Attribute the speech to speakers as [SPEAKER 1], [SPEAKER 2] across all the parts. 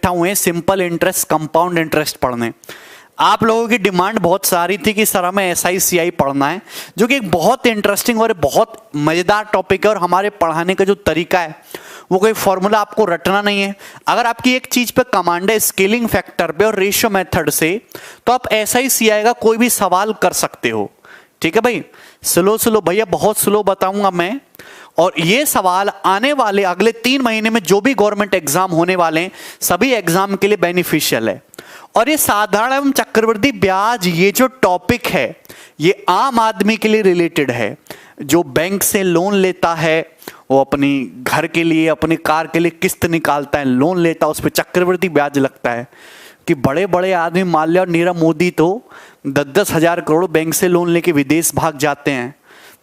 [SPEAKER 1] बैठा हुए हैं सिंपल इंटरेस्ट कंपाउंड इंटरेस्ट पढ़ने। आप लोगों की डिमांड बहुत सारी थी कि सर हमें SICI पढ़ना है, जो कि एक बहुत इंटरेस्टिंग और बहुत मजेदार टॉपिक है। और हमारे पढ़ाने का जो तरीका है वो कोई फॉर्मूला आपको रटना नहीं है। अगर आपकी एक चीज पे कमांड है स्केलिंग फैक्टर पे और रेशियो मेथड से, तो आप SICI का कोई भी सवाल कर सकते हो। ठीक है भाई, स्लो भैया, बहुत स्लो बताऊंगा मैं। और ये सवाल आने वाले अगले 3 महीने में जो भी गवर्नमेंट एग्जाम होने वाले हैं सभी एग्जाम के लिए बेनिफिशियल है। और ये साधारण एवं चक्रवृद्धि ब्याज, ये जो टॉपिक है ये आम आदमी के लिए रिलेटेड है। जो बैंक से लोन लेता है, वो अपनी घर के लिए, अपनी कार के लिए किस्त निकालता है, लोन लेता है, उस पर चक्रवृद्धि ब्याज लगता है। कि बड़े बड़े आदमी, माल्या और नीरव मोदी तो 10-10 हजार करोड़ बैंक से लोन लेके विदेश भाग जाते हैं।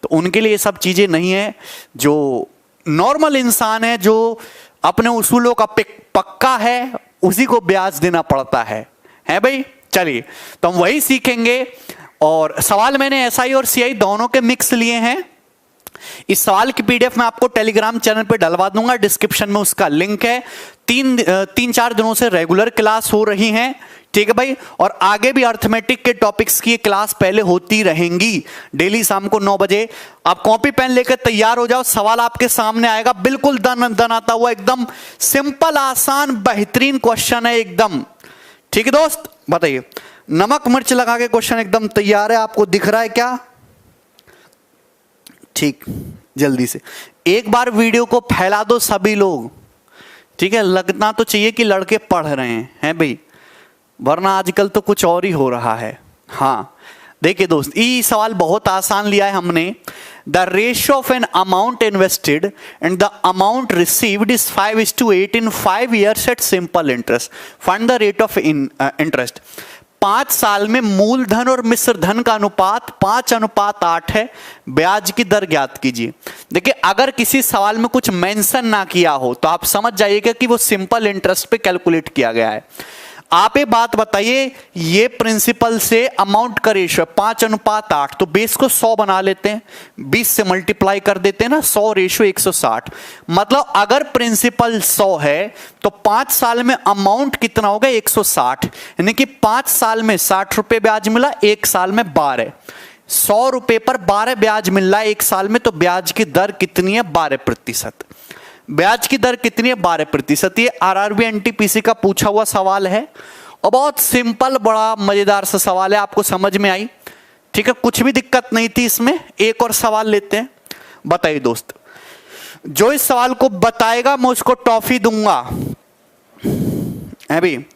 [SPEAKER 1] तो उनके लिए ये सब चीजें नहीं है। जो नॉर्मल इंसान है, जो अपने उसूलों का पक्का है, उसी को ब्याज देना पड़ता है भाई। चलिए, तो हम वही सीखेंगे। और सवाल मैंने SI और CI दोनों के मिक्स लिए हैं। इस सवाल की PDF मैं आपको टेलीग्राम चैनल पे डलवा दूंगा, डिस्क्रिप्शन में उसका लिंक है। 3-4 दिनों से रेगुलर क्लास हो रही हैं, ठीक है भाई। और आगे भी अर्थमेटिक के टॉपिक्स की क्लास पहले होती रहेंगी, डेली शाम को 9 बजे। आप कॉपी पेन लेकर तैयार हो जाओ, सवाल आपके सामने आएगा, बिल्कुल दन आता हुआ, एकदम सिंपल, आसान, बेहतरीन क्वेश्चन है एकदम। ठीक है दोस्त, बताइए। नमक मिर्च लगा के क्वेश्चन एकदम तैयार है, आपको दिख रहा है क्या? ठीक, जल्दी से एक बार वीडियो को फैला दो सभी लोग, ठीक है। लगना तो चाहिए कि लड़के पढ़ रहे हैं भाई, वरना आजकल तो कुछ और ही हो रहा है। हाँ, देखिए दोस्त, ये सवाल बहुत आसान लिया है हमने। The ratio of an amount invested and the amount received is 5:8 in 5 years at simple interest. Find the rate of interest. 5 साल में मूलधन और मिश्र धन का अनुपात 5:8 है। ब्याज की दर ज्ञात कीजिए। देखिए, अगर किसी सवाल में कुछ मेंशन ना किया हो तो आप समझ जाइएगा कि वो सिंपल इंटरेस्ट पे कैलकुलेट किया गया है। आप ये बात बताइए, ये प्रिंसिपल से अमाउंट का रेशियो 5:8, तो बेस को 100 बना लेते हैं, 20 से मल्टीप्लाई कर देते हैं ना, 100 रेशियो 160। मतलब अगर प्रिंसिपल 100 है तो 5 साल में अमाउंट कितना होगा? 160। यानी कि 5 साल में 60 रुपए ब्याज मिला, 1 साल में 12। 100 रुपए पर 12 ब्याज मिल रहा है 1 साल में, तो ब्याज की दर कितनी है? 12%। ब्याज की दर कितनी है? 12%। ये RRB NTPC का पूछा हुआ सवाल है और बहुत सिंपल, बड़ा मजेदार सा सवाल है। आपको समझ में आई? ठीक है, कुछ भी दिक्कत नहीं थी इसमें। एक और सवाल लेते हैं। बताइए दोस्त, जो इस सवाल को बताएगा मैं उसको टॉफी दूंगा। अभी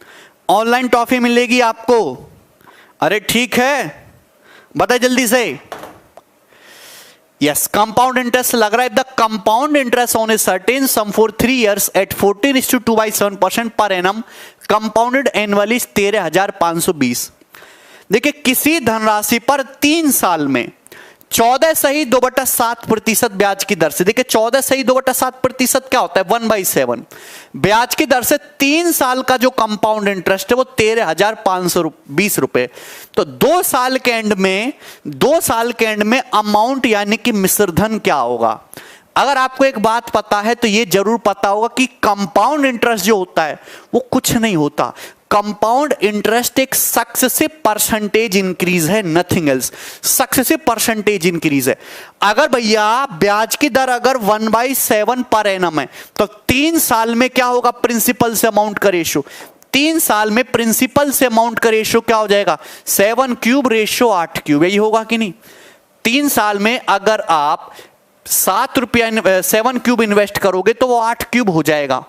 [SPEAKER 1] ऑनलाइन टॉफी मिलेगी आपको। अरे ठीक है, बताइए जल्दी से। यस, कंपाउंड इंटरेस्ट लग रहा है। The compound interest on a certain sum for 3 years at 14:2/7% per annum compounded annually 13,520। देखिए, किसी धनराशि पर 3 साल में 14.2/7% ब्याज की दर से, देखिए 14.2/7% क्या होता है? 1/7 ब्याज की दर से 3 साल का जो कंपाउंड इंटरेस्ट है वो 13,520 रुपए। तो 2 साल के एंड में अमाउंट यानी कि मिश्रधन क्या होगा? अगर आपको एक बात पता है तो ये जरूर पता होगा कि कंपाउंड इंटरेस्ट जो होता है वो कुछ नहीं होता। कंपाउंड इंटरेस्ट एक सक्सेसिव परसेंटेज इंक्रीज है, nothing else. Successive percentage increase है। अगर भैया ब्याज की दर अगर 1/7 पर एनम है तो 3 साल में क्या होगा? प्रिंसिपल से अमाउंट का रेशियो। 3 साल में प्रिंसिपल से अमाउंट का रेशियो क्या हो जाएगा? 7³ रेशियो 8³। यही होगा कि नहीं? 3 साल में अगर आप 7 रुपया 7³ इन्वेस्ट करोगे तो वो 8³ हो जाएगा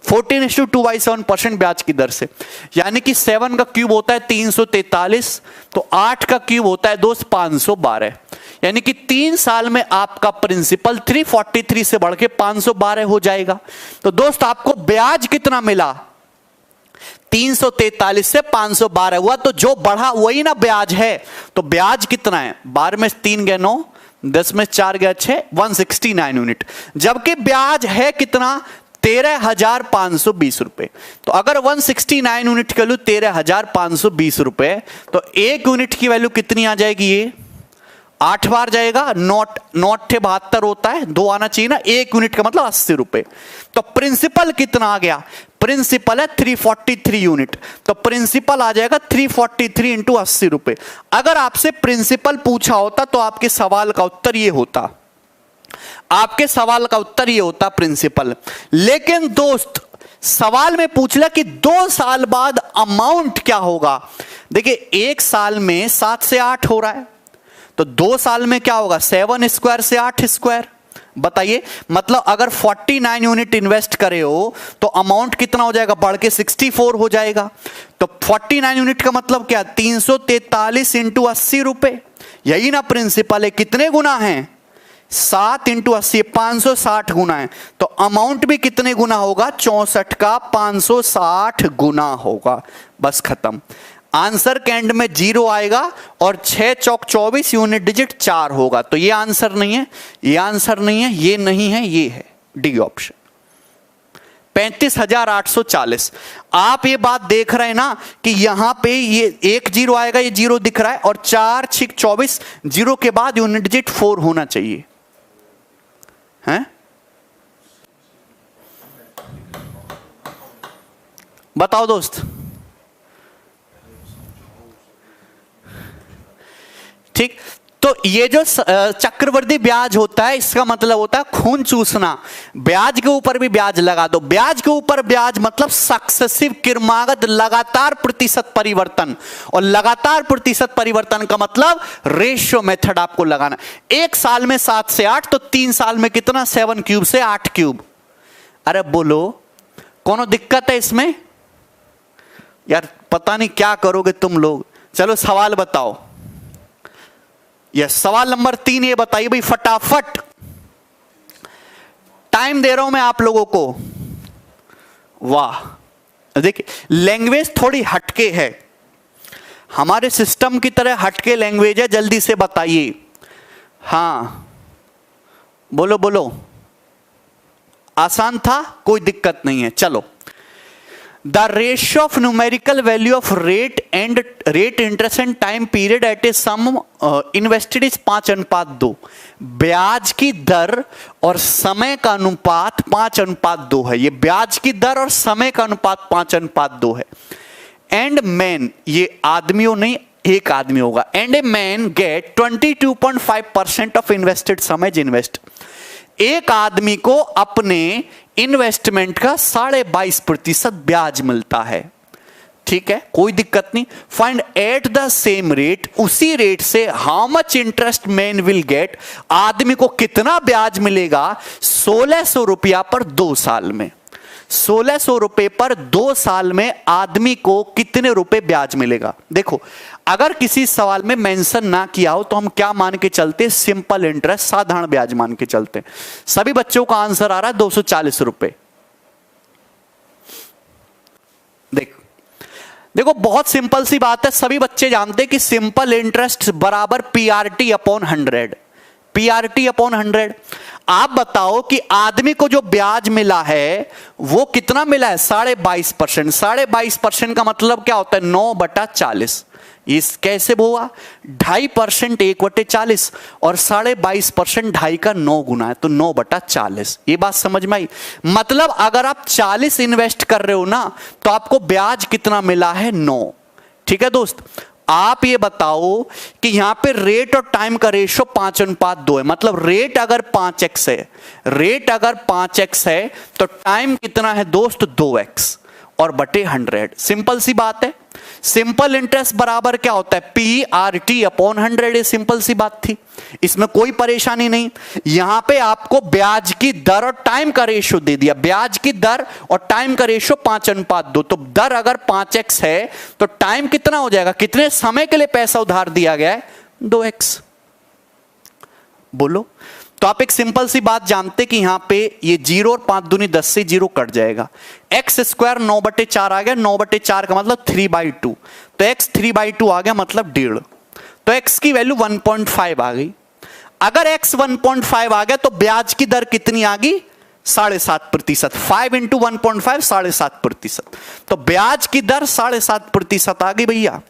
[SPEAKER 1] 14:2/7% ब्याज की दर से। यानी कि 7 का क्यूब होता है 343, तो 8 का क्यूब होता है 512। यानी कि 3 साल में आपका प्रिंसिपल 343 से बढ़ के 512 हो जाएगा। तो दोस्त आपको ब्याज कितना मिला? 343 से 512 हुआ, तो जो बढ़ा वही ना ब्याज है। तो ब्याज कितना है? 12 में 3 गए 9, 10 में 4 गया 6, 169 यूनिट। जबकि ब्याज है कितना? 13,520 रुपए। तो अगर 169 यूनिट की वैल्यू 13,520 रुपए, तो 1 यूनिट की वैल्यू कितनी आ जाएगी? ये 8 बार जाएगा। नोट 72 होता है, 2 आना चाहिए ना। 1 यूनिट का मतलब 80 रुपए। तो प्रिंसिपल कितना आ गया? प्रिंसिपल है 343 यूनिट, तो प्रिंसिपल आ जाएगा 343 इंटू 80 रुपए। अगर आपसे प्रिंसिपल पूछा होता तो आपके सवाल का उत्तर ये होता, आपके सवाल का उत्तर ये होता प्रिंसिपल। लेकिन दोस्त सवाल में पूछ लिया कि 2 साल बाद अमाउंट क्या होगा। देखिए 1 साल में 7 से 8 हो रहा है, तो 2 साल में क्या होगा 7 स्क्वायर से 8 स्क्वायर। बताइए, मतलब अगर 49 यूनिट इन्वेस्ट करे हो तो अमाउंट कितना हो जाएगा, बढ़ के 64 हो जाएगा। तो 49 यूनिट का मतलब क्या, 343 इंटू 80 रुपए, यही ना प्रिंसिपल है। कितने गुना है, 7 इंटू 80, 560 गुना है। तो अमाउंट भी कितने गुना होगा, 64 का 560 गुना होगा। बस खत्म। आंसर के एंड में 0 आएगा और 6 चौक 24 यूनिट डिजिट 4 होगा। तो ये आंसर नहीं है, ये आंसर नहीं है, ये नहीं है, ये है डी ऑप्शन 35,840। आप ये बात देख रहे हैं ना कि यहां पे ये 1 0 आएगा, ये 0 दिख रहा है, और 4 6 24, 0 के बाद यूनिट डिजिट 4 होना चाहिए, हैं? बताओ दोस्त। ठीक, तो ये जो चक्रवृद्धि ब्याज होता है, इसका मतलब होता है खून चूसना। ब्याज के ऊपर भी ब्याज लगा दो, ब्याज के ऊपर ब्याज मतलब सक्सेसिव, क्रमागत, लगातार प्रतिशत परिवर्तन। और लगातार प्रतिशत परिवर्तन का मतलब रेशियो मेथड आपको लगाना। 1 साल में 7 से 8, तो 3 साल में कितना, 7 क्यूब से 8 क्यूब। अरे बोलो, कोनो दिक्कत है इसमें? यार पता नहीं क्या करोगे तुम लोग। चलो सवाल बताओ। यस, सवाल नंबर 3 ये बताइए भाई फटाफट, टाइम दे रहा हूं मैं आप लोगों को। वाह, देखिए लैंग्वेज थोड़ी हटके है, हमारे सिस्टम की तरह हटके लैंग्वेज है, जल्दी से बताइए। हाँ बोलो बोलो, आसान था, कोई दिक्कत नहीं है। चलो, the ratio of numerical value of rate and rate interest and time period at a sum invested is 5:2। ब्याज की दर और समय का अनुपात 5:2 है। ये ब्याज की दर और समय का अनुपात 5:2 है। एंड मैन, ये आदमियों नहीं, एक आदमी होगा। And a man get 22.5% of invested sum as invest. एक आदमी को अपने इन्वेस्टमेंट का 22.5% ब्याज मिलता है। ठीक है, कोई दिक्कत नहीं। Find at the same rate, उसी रेट से how much interest man will get, आदमी को कितना ब्याज मिलेगा 1600 रुपया पर 2 साल में। 1600 रुपए पर 2 साल में आदमी को कितने रुपए ब्याज मिलेगा। देखो, अगर किसी सवाल में मेंशन ना किया हो तो हम क्या मान के चलते, सिंपल इंटरेस्ट, साधारण ब्याज मान के चलते। सभी बच्चों का आंसर आ रहा है 240 रुपए। देखो बहुत सिंपल सी बात है, सभी बच्चे जानते हैं कि सिंपल इंटरेस्ट बराबर पीआरटी अपॉन 100। PRT upon 100। आप बताओ कि आदमी को जो ब्याज मिला है वो कितना मिला है, 22.5%। 22.5% का मतलब क्या होता है, 9/40। इस कैसे हुआ, 2.5% 1/40 और 22.5% 2.5 का 9 गुना है, तो 9/40। ये बात समझ में आई। मतलब अगर आप 40 इन्वेस्ट कर रहे हो ना तो आपको ब्याज कितना मिला है, 9। ठीक है दोस्त, आप ये बताओ कि यहां पे रेट और टाइम का रेशियो 5:2 है। मतलब रेट अगर 5x है, रेट अगर 5x है तो टाइम कितना है दोस्त, 2x और बटे 100। सिंपल सी बात है। सिंपल इंटरेस्ट बराबर क्या होता है, पीआरटी अपॉन 100। ये सिंपल सी बात थी, इसमें कोई परेशानी नहीं। यहां पे आपको ब्याज की दर और टाइम का रेशियो दे दिया। ब्याज की दर और टाइम का रेशियो 5:2। तो दर अगर 5x है तो टाइम कितना हो जाएगा, कितने समय के लिए पैसा उधार दिया गया है, 2x। बोलो, तो आप एक सिंपल सी बात जानते कि यहां पे ये 0 और 5 दूनी 10 से 0 कट जाएगा। x स्क्वायर 9/4 आ गया, 9/4 का मतलब 3/2। तो x 3/2 आ गया, मतलब 1.5। तो x की वैल्यू 1.5 आ गई। अगर x 1.5 आ गया तो ब्याज की दर कितनी आ गई, 7.5%। 5 × 1.5 7.5%। तो ब्याज की दर 7.5% आ गई भैया।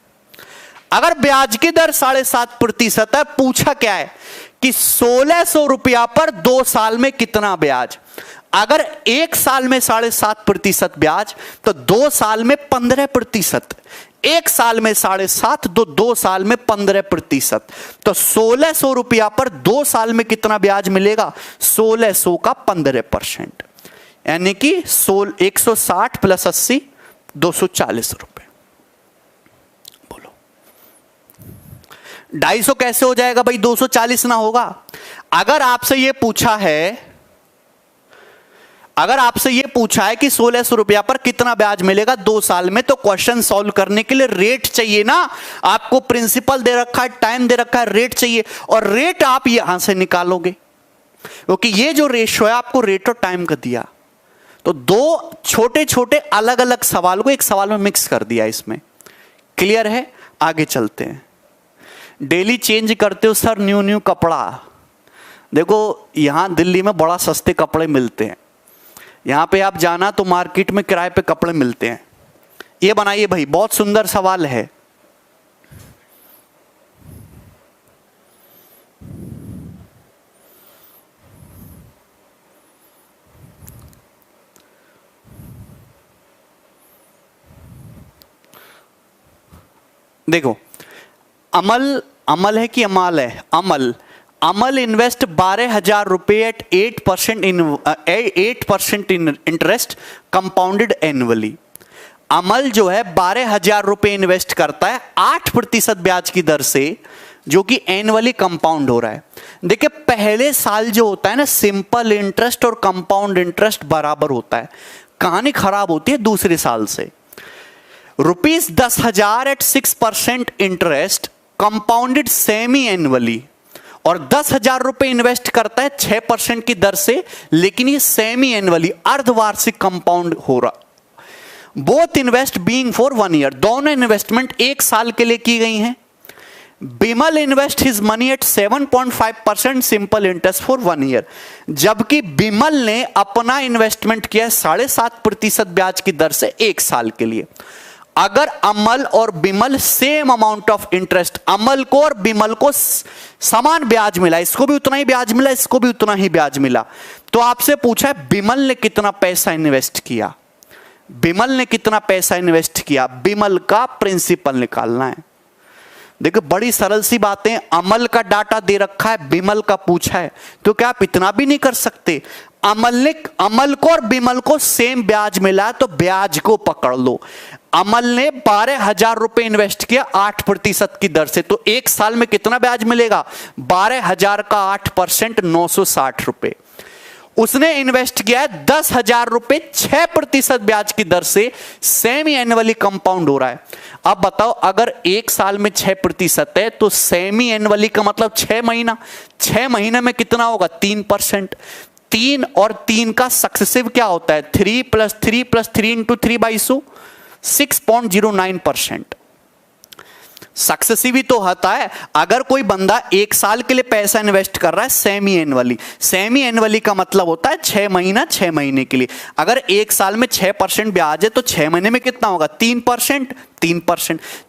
[SPEAKER 1] अगर ब्याज की दर 7.5% है, पूछा क्या है कि 1600 रुपया पर 2 साल में कितना ब्याज। अगर एक साल में 7.5% ब्याज तो 2 साल में 15%। एक साल में 7.5 तो 2 साल में 15%। तो 1600 रुपया पर 2 साल में कितना ब्याज मिलेगा? 1600 का 15%, यानी कि 160 प्लस 80 240 रुपए। बोलो 250 कैसे हो जाएगा भाई? 240 ना होगा। अगर आपसे यह पूछा है कि 1600 रुपया पर कितना ब्याज मिलेगा 2 साल में, तो क्वेश्चन सॉल्व करने के लिए रेट चाहिए ना। आपको प्रिंसिपल दे रखा है, टाइम दे रखा है, रेट चाहिए, और रेट आप यहां से निकालोगे, क्योंकि ये जो रेशियो है आपको रेट और टाइम का दिया। तो 2 छोटे छोटे अलग अलग सवाल को एक सवाल में मिक्स कर दिया इसमें। क्लियर है? आगे चलते हैं। डेली चेंज करते हो सर न्यू कपड़ा। देखो यहां दिल्ली में बड़ा सस्ते कपड़े मिलते हैं, यहां पे आप जाना तो मार्केट में किराए पे कपड़े मिलते हैं। ये बनाइए भाई, बहुत सुंदर सवाल है। देखो अमल है कि अमाल है? अमल इन्वेस्ट 12,000 रुपए एट 8% इंटरेस्ट कंपाउंडेड एनुअली। अमल जो है 12,000 रुपए इन्वेस्ट करता है 8% ब्याज की दर से, जो कि एनुअली कंपाउंड हो रहा है। देखिए पहले साल जो होता है ना, सिंपल इंटरेस्ट और कंपाउंड इंटरेस्ट बराबर होता है, कहानी खराब होती है दूसरे साल से। ₹10,000 at 6% interest compounded semi annually, और 10,000 रुपए इन्वेस्ट करता है 6% की दर से, लेकिन ये सेमी एनुअली अर्धवार्षिक कंपाउंड हो रहा। Both invest being for 1 year, दोनों इन्वेस्टमेंट 1 साल के लिए की गई हैं। Bimal invest his money at 7.5% simple interest for 1 year, जबकि बिमल ने अपना इन्वेस्टमेंट किया 7.5% ब्याज की दर से 1 साल के लिए। अगर अमल और Bimal same amount of interest, Amal को और बिमल को समान ब्याज मिला, इसको भी उतना ही ब्याज मिला, इसको भी उतना ही ब्याज मिला, तो आपसे पूछा है बिमल ने कितना पैसा इन्वेस्ट किया। बिमल ने कितना पैसा इन्वेस्ट किया, बिमल का प्रिंसिपल निकालना है। देखो बड़ी सरल सी बातें, अमल का डाटा दे रखा है, बिमल का पूछा है, तो क्या आप इतना भी नहीं कर सकते? अमल को और बिमल को सेम ब्याज मिला, तो ब्याज को पकड़ लो। अमल ने 12,000 रुपए इन्वेस्ट किया 8% की दर से, तो 1 साल में कितना ब्याज मिलेगा? 12,000 का 8% 960 रुपए। उसने इन्वेस्ट किया है 10,000 रुपए 6% ब्याज की दर से, सेमी एनुअली कंपाउंड हो रहा है। अब बताओ अगर 1 साल में 6% है तो सेमी एनुअली का मतलब 6 महीना, 6 महीने में कितना होगा? 3%। 3 और 3 का सक्सेसिव क्या होता है? 3 + 3 + 3 × 3/100, 6.09%। सक्सेसिव ही तो होता है। अगर कोई बंदा 1 साल के लिए पैसा इन्वेस्ट कर रहा है सेमी एनुअली, सेमी एनुअली का मतलब होता है 6 महीना, 6 महीने के लिए। अगर 1 साल में 6% ब्याज है तो 6 महीने में कितना होगा? 3%।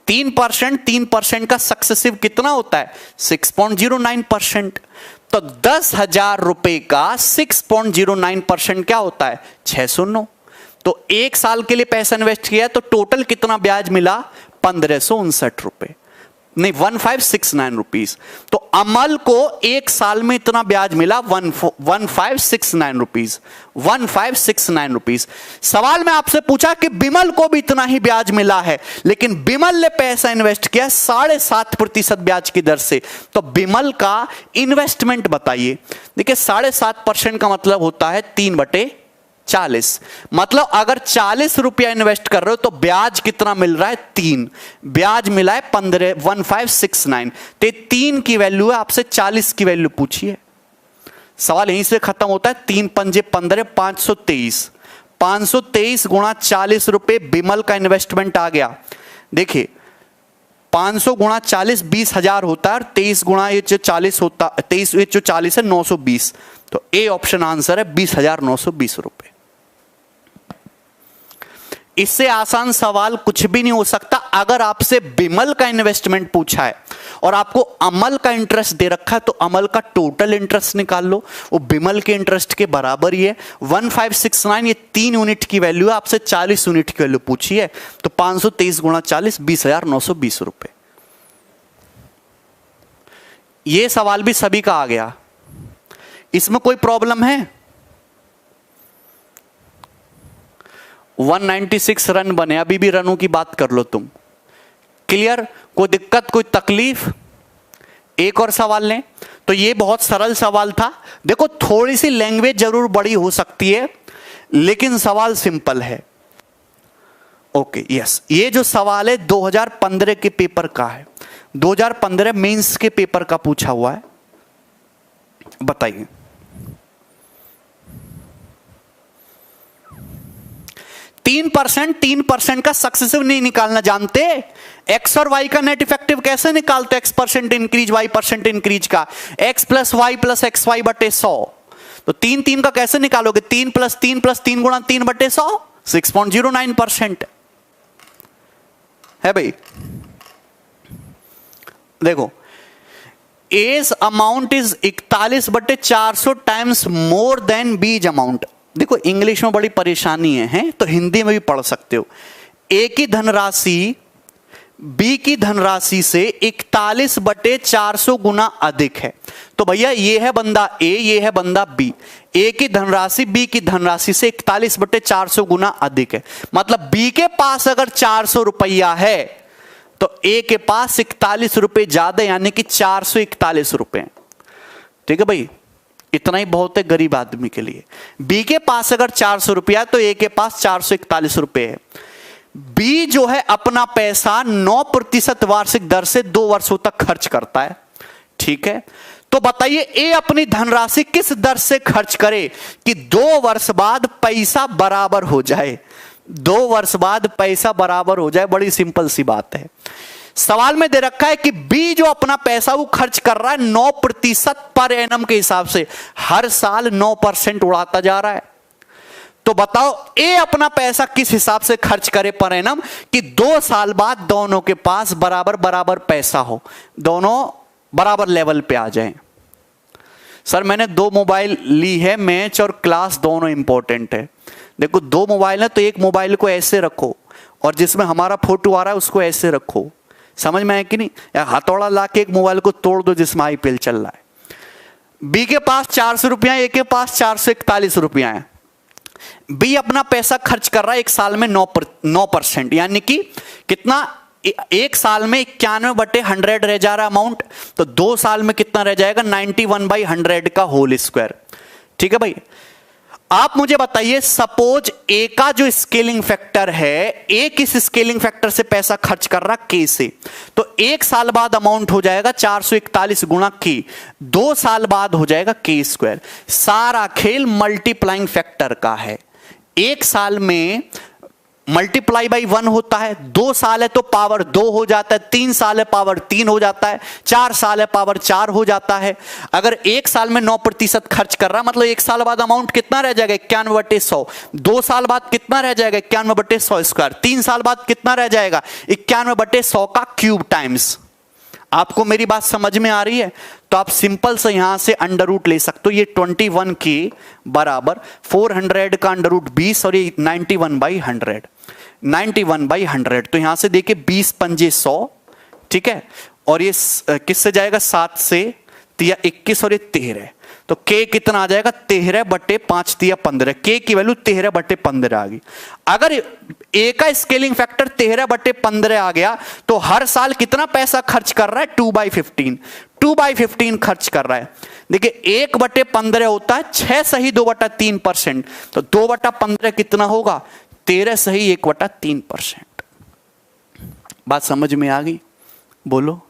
[SPEAKER 1] 3% का सक्सेसिव कितना होता है? 6.09%। तो 10,000 रुपए का 6.09% क्या होता है? 609। तो 1 साल के लिए पैसा इन्वेस्ट किया तो टोटल कितना ब्याज मिला? 1559 रुपए, नहीं 1569 रुपीज। तो अमल को 1 साल में इतना ब्याज मिला 1569 रुपीज, 1569 रुपीज। सवाल में आपसे पूछा कि बिमल को भी इतना ही ब्याज मिला है, लेकिन बिमल ने पैसा इन्वेस्ट किया 7.5% ब्याज की दर से, तो बिमल का इन्वेस्टमेंट बताइए। देखिए 7.5% का मतलब होता है 3/40, मतलब अगर 40 रुपया इन्वेस्ट कर रहे हो तो ब्याज कितना मिल रहा है? 3। ब्याज मिला है 1569, तो 3 की वैल्यू है, आपसे 40 की वैल्यू पूछिए। सवाल यहीं से खत्म होता है। 3 पंजे 15, 523। 523 गुणा 40 रुपए बिमल का इन्वेस्टमेंट आ गया। देखिए 500 गुणा 40 20,000 होता है, और 23 गुणा ये जो 40 होता, 23 ये जो 40 है 920, तो ए ऑप्शन आंसर है 20,920 रुपए। इससे आसान सवाल कुछ भी नहीं हो सकता। अगर आपसे बिमल का इन्वेस्टमेंट पूछा है और आपको अमल का इंटरेस्ट दे रखा है तो अमल का टोटल इंटरेस्ट निकाल लो, वो बिमल के इंटरेस्ट के बराबर ही है। 1569 ये 3 यूनिट की वैल्यू है, आपसे 40 यूनिट की वैल्यू पूछी है, तो 523 गुणा 40 20,920 रुपए। ये सवाल भी सभी का आ गया, इसमें कोई प्रॉब्लम है? 196 रन बने, अभी भी रनों की बात कर लो तुम। क्लियर? कोई दिक्कत, कोई तकलीफ? एक और सवाल लें। तो ये बहुत सरल सवाल था। देखो थोड़ी सी लैंग्वेज जरूर बड़ी हो सकती है लेकिन सवाल सिंपल है। ओके यस, ये जो सवाल है 2015 के पेपर का है, 2015 मेंस के पेपर का पूछा हुआ है। बताइए 3% का सक्सेसिव नहीं निकालना जानते? एक्स और वाई का नेट इफेक्टिव कैसे निकालते? X percent increase y percent increase का, x plus Y plus x y बटे 100। तो 3 का कैसे निकालोगे? 3 प्लस 3 गुणा 3 बटे 100, 6.09% है भाई। देखो as amount is 41/400 times more than B's amount. देखो इंग्लिश में बड़ी परेशानी है, तो हिंदी में भी पढ़ सकते हो। ए की धनराशि बी की धनराशि से 41/400 गुना अधिक है। तो भैया ये है बंदा ए, ये है बंदा बी। ए की धनराशि बी की धनराशि से 41/400 गुना अधिक है। मतलब बी के पास अगर 400 रुपया है तो ए के पास 41 रुपए ज्यादा, यानी कि 441 रुपए। ठीक है भाई, इतना ही बहुत है गरीब आदमी के लिए। बी के पास अगर 400 रुपया तो ए के पास 441 रुपए है। बी जो है अपना पैसा 9% वार्षिक दर से 2 वर्षों तक खर्च करता है। ठीक है, तो बताइए ए अपनी धनराशि किस दर से खर्च करे कि 2 वर्ष बाद पैसा बराबर हो जाए? 2 वर्ष बाद पैसा बराबर हो जाए, बड़ी सिंपल सी बात है। सवाल में दे रखा है कि बी जो अपना पैसा वो खर्च कर रहा है 9% पर एनम के हिसाब से, हर साल 9% उड़ाता जा रहा है। तो बताओ ए अपना पैसा किस हिसाब से खर्च करे पर एनम कि 2 साल बाद दोनों के पास बराबर बराबर पैसा हो, दोनों बराबर लेवल पे आ जाएं। सर मैंने 2 मोबाइल ली है, मैच और क्लास दोनों इंपॉर्टेंट है। देखो 2 मोबाइल है तो एक मोबाइल को ऐसे रखो और जिसमें हमारा फोटो आ रहा है उसको ऐसे रखो, समझ में है कि नहीं? या हथौड़ा लाके एक मोबाइल को तोड़ दो जिसमें आईपीएल चल रहा है। बी के पास 400 रुपया, ए के पास 441 रुपया है। बी अपना पैसा खर्च कर रहा है एक साल में 9%, यानी कि कितना? एक साल में 91/100 रह जा रहा अमाउंट, तो 2 साल में कितना रह जाएगा? 91/100 का होल स्क्वायर। ठीक है भाई, आप मुझे बताइए सपोज ए का जो स्केलिंग फैक्टर है, ए किस स्केलिंग फैक्टर से पैसा खर्च कर रहा? के से। तो 1 साल बाद अमाउंट हो जाएगा 441 गुणा के, 2 साल बाद हो जाएगा के स्क्वायर। सारा खेल मल्टीप्लाइंग फैक्टर का है। 1 साल में मल्टीप्लाई बाई 1 होता है, 2 साल है तो पावर 2 हो जाता है, 3 साल है पावर 3 हो जाता है, 4 साल है पावर 4 हो जाता है। अगर 1 साल में 9% खर्च कर रहा मतलब 1 साल बाद अमाउंट कितना रह जाएगा? 91/100। 2 साल बाद कितना रह जाएगा? 91/100 स्क्वायर। 3 साल बाद कितना रह जाएगा? 91/100 का क्यूब टाइम्स। आपको मेरी बात समझ में आ रही है? तो आप सिंपल से यहां से अंडर रूट ले सकते हो। ये 21 के बराबर 400 का अंडर रूट 20 और ये 91/100, 91/100। तो यहां से देखिए 20 पंजे 100, ठीक है, और ये किससे जाएगा? 7 से 21 और ये 13। तो के कितना आ जाएगा? 13/5 × 15। के की वैल्यू 13/15 आ गई। अगर ए का स्केलिंग फैक्टर 13/15 आ गया तो हर साल कितना पैसा खर्च कर रहा है? 2/15, 2/15 खर्च कर रहा है। देखिए 1/15 होता है 6 सही 2/3%, तो 2/15 कितना होगा? 13 सही 1/3%। बात समझ में आ गई? बोलो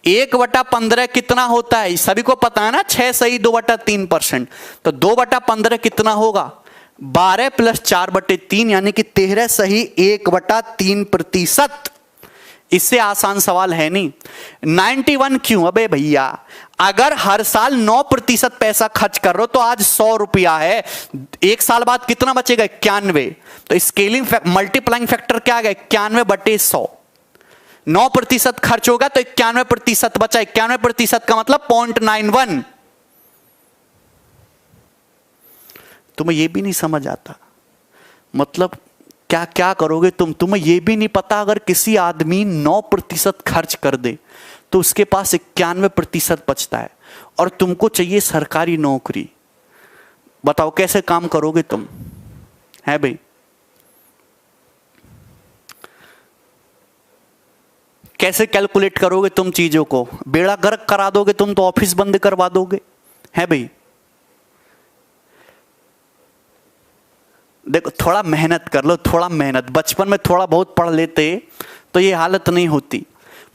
[SPEAKER 1] 1/15 कितना होता है? सभी को पता है ना, 6 सही 2/3%। तो 2/15 कितना होगा? 12 + 4/3, यानी कि 13 सही 1/3%। इससे आसान सवाल है नहीं। 91 क्यों? अबे भैया, अगर हर साल 9% पैसा खर्च कर रहे हो तो आज 100 रुपया है, एक साल बाद कितना बचेगा? 91। तो स्केलिंग मल्टीप्लाइंग फैक्टर क्या आ गया? 91/100। 9% खर्च होगा तो 91% बचा। 91% का मतलब 0.91। तुम्हें यह भी नहीं समझ आता, मतलब क्या क्या करोगे तुम्हें यह भी नहीं पता। अगर किसी आदमी 9% खर्च कर दे तो उसके पास 91% बचता है, और तुमको चाहिए सरकारी नौकरी। बताओ कैसे काम करोगे तुम? है भाई, कैसे कैलकुलेट करोगे तुम चीजों को? बेड़ा गर्क करा दोगे तुम तो, ऑफिस बंद करवा दोगे। है भाई, देखो थोड़ा मेहनत कर लो, थोड़ा मेहनत। बचपन में थोड़ा बहुत पढ़ लेते तो ये हालत नहीं होती।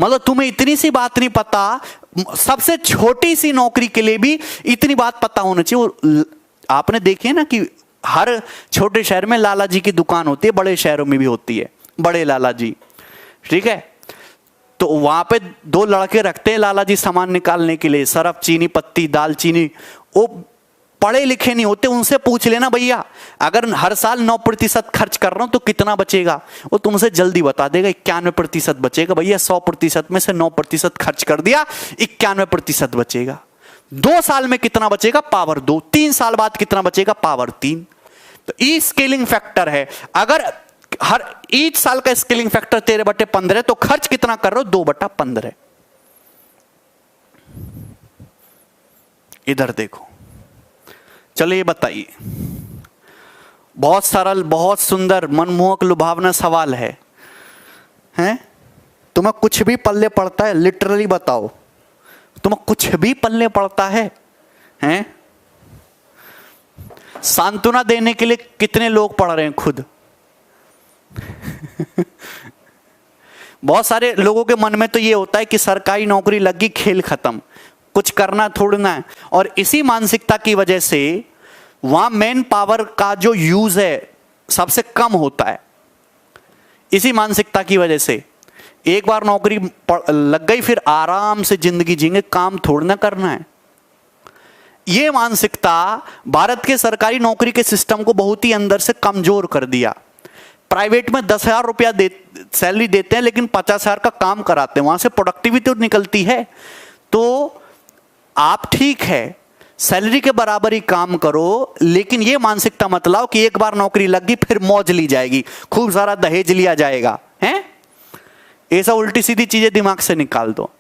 [SPEAKER 1] मतलब तुम्हें इतनी सी बात नहीं पता, सबसे छोटी सी नौकरी के लिए भी इतनी बात पता होना चाहिए। आपने देखे ना कि हर छोटे शहर में लाला जी की दुकान होती है, बड़े शहरों में भी होती है बड़े लाला जी, ठीक है। तो वहां पे 2 लड़के रखते हैं लाला जी सामान निकालने के लिए, सरफ, चीनी पत्ती, दालचीनी। वो पढ़े लिखे नहीं होते, उनसे पूछ लेना भैया अगर हर साल 9% खर्च कर रहा हूं तो कितना बचेगा। वो तुमसे जल्दी बता देगा, 91% बचेगा भैया। 100% में से 9% खर्च कर दिया, 91% बचेगा। 2 साल में कितना बचेगा? पावर 2। 3 साल बाद कितना बचेगा? पावर 3। तो ई स्केलिंग फैक्टर है। अगर हर ईच साल का स्केलिंग फैक्टर 13/15 तो खर्च कितना कर रहे हो? 2/15। इधर देखो, चलो ये बताइए, बहुत सरल, बहुत सुंदर, मनमोहक, लुभावना सवाल है। हैं? तुम्हें कुछ भी पल्ले पड़ता है? लिटरली बताओ, तुम्हें कुछ भी पल्ले पड़ता है? हैं? सांत्वना देने के लिए कितने लोग पढ़ रहे हैं खुद? बहुत सारे लोगों के मन में तो ये होता है कि सरकारी नौकरी लगी, खेल खत्म, कुछ करना थोड़ना है। और इसी मानसिकता की वजह से वहां मैन पावर का जो यूज है सबसे कम होता है। इसी मानसिकता की वजह से एक बार नौकरी लग गई, फिर आराम से जिंदगी जीएंगे, काम थोड़ना करना है। यह मानसिकता भारत के सरकारी नौकरी के सिस्टम को बहुत ही अंदर से कमजोर कर दिया। प्राइवेट में 10,000 रुपया सैलरी देते हैं, लेकिन 50,000 का काम कराते हैं, वहां से प्रोडक्टिविटी निकलती है। तो आप ठीक है, सैलरी के बराबर ही काम करो, लेकिन यह मानसिकता मत लाओ कि एक बार नौकरी लग गई फिर मौज ली जाएगी, खूब सारा दहेज लिया जाएगा। हैं? ऐसा उल्टी सीधी चीजें दिमाग से निकाल दो।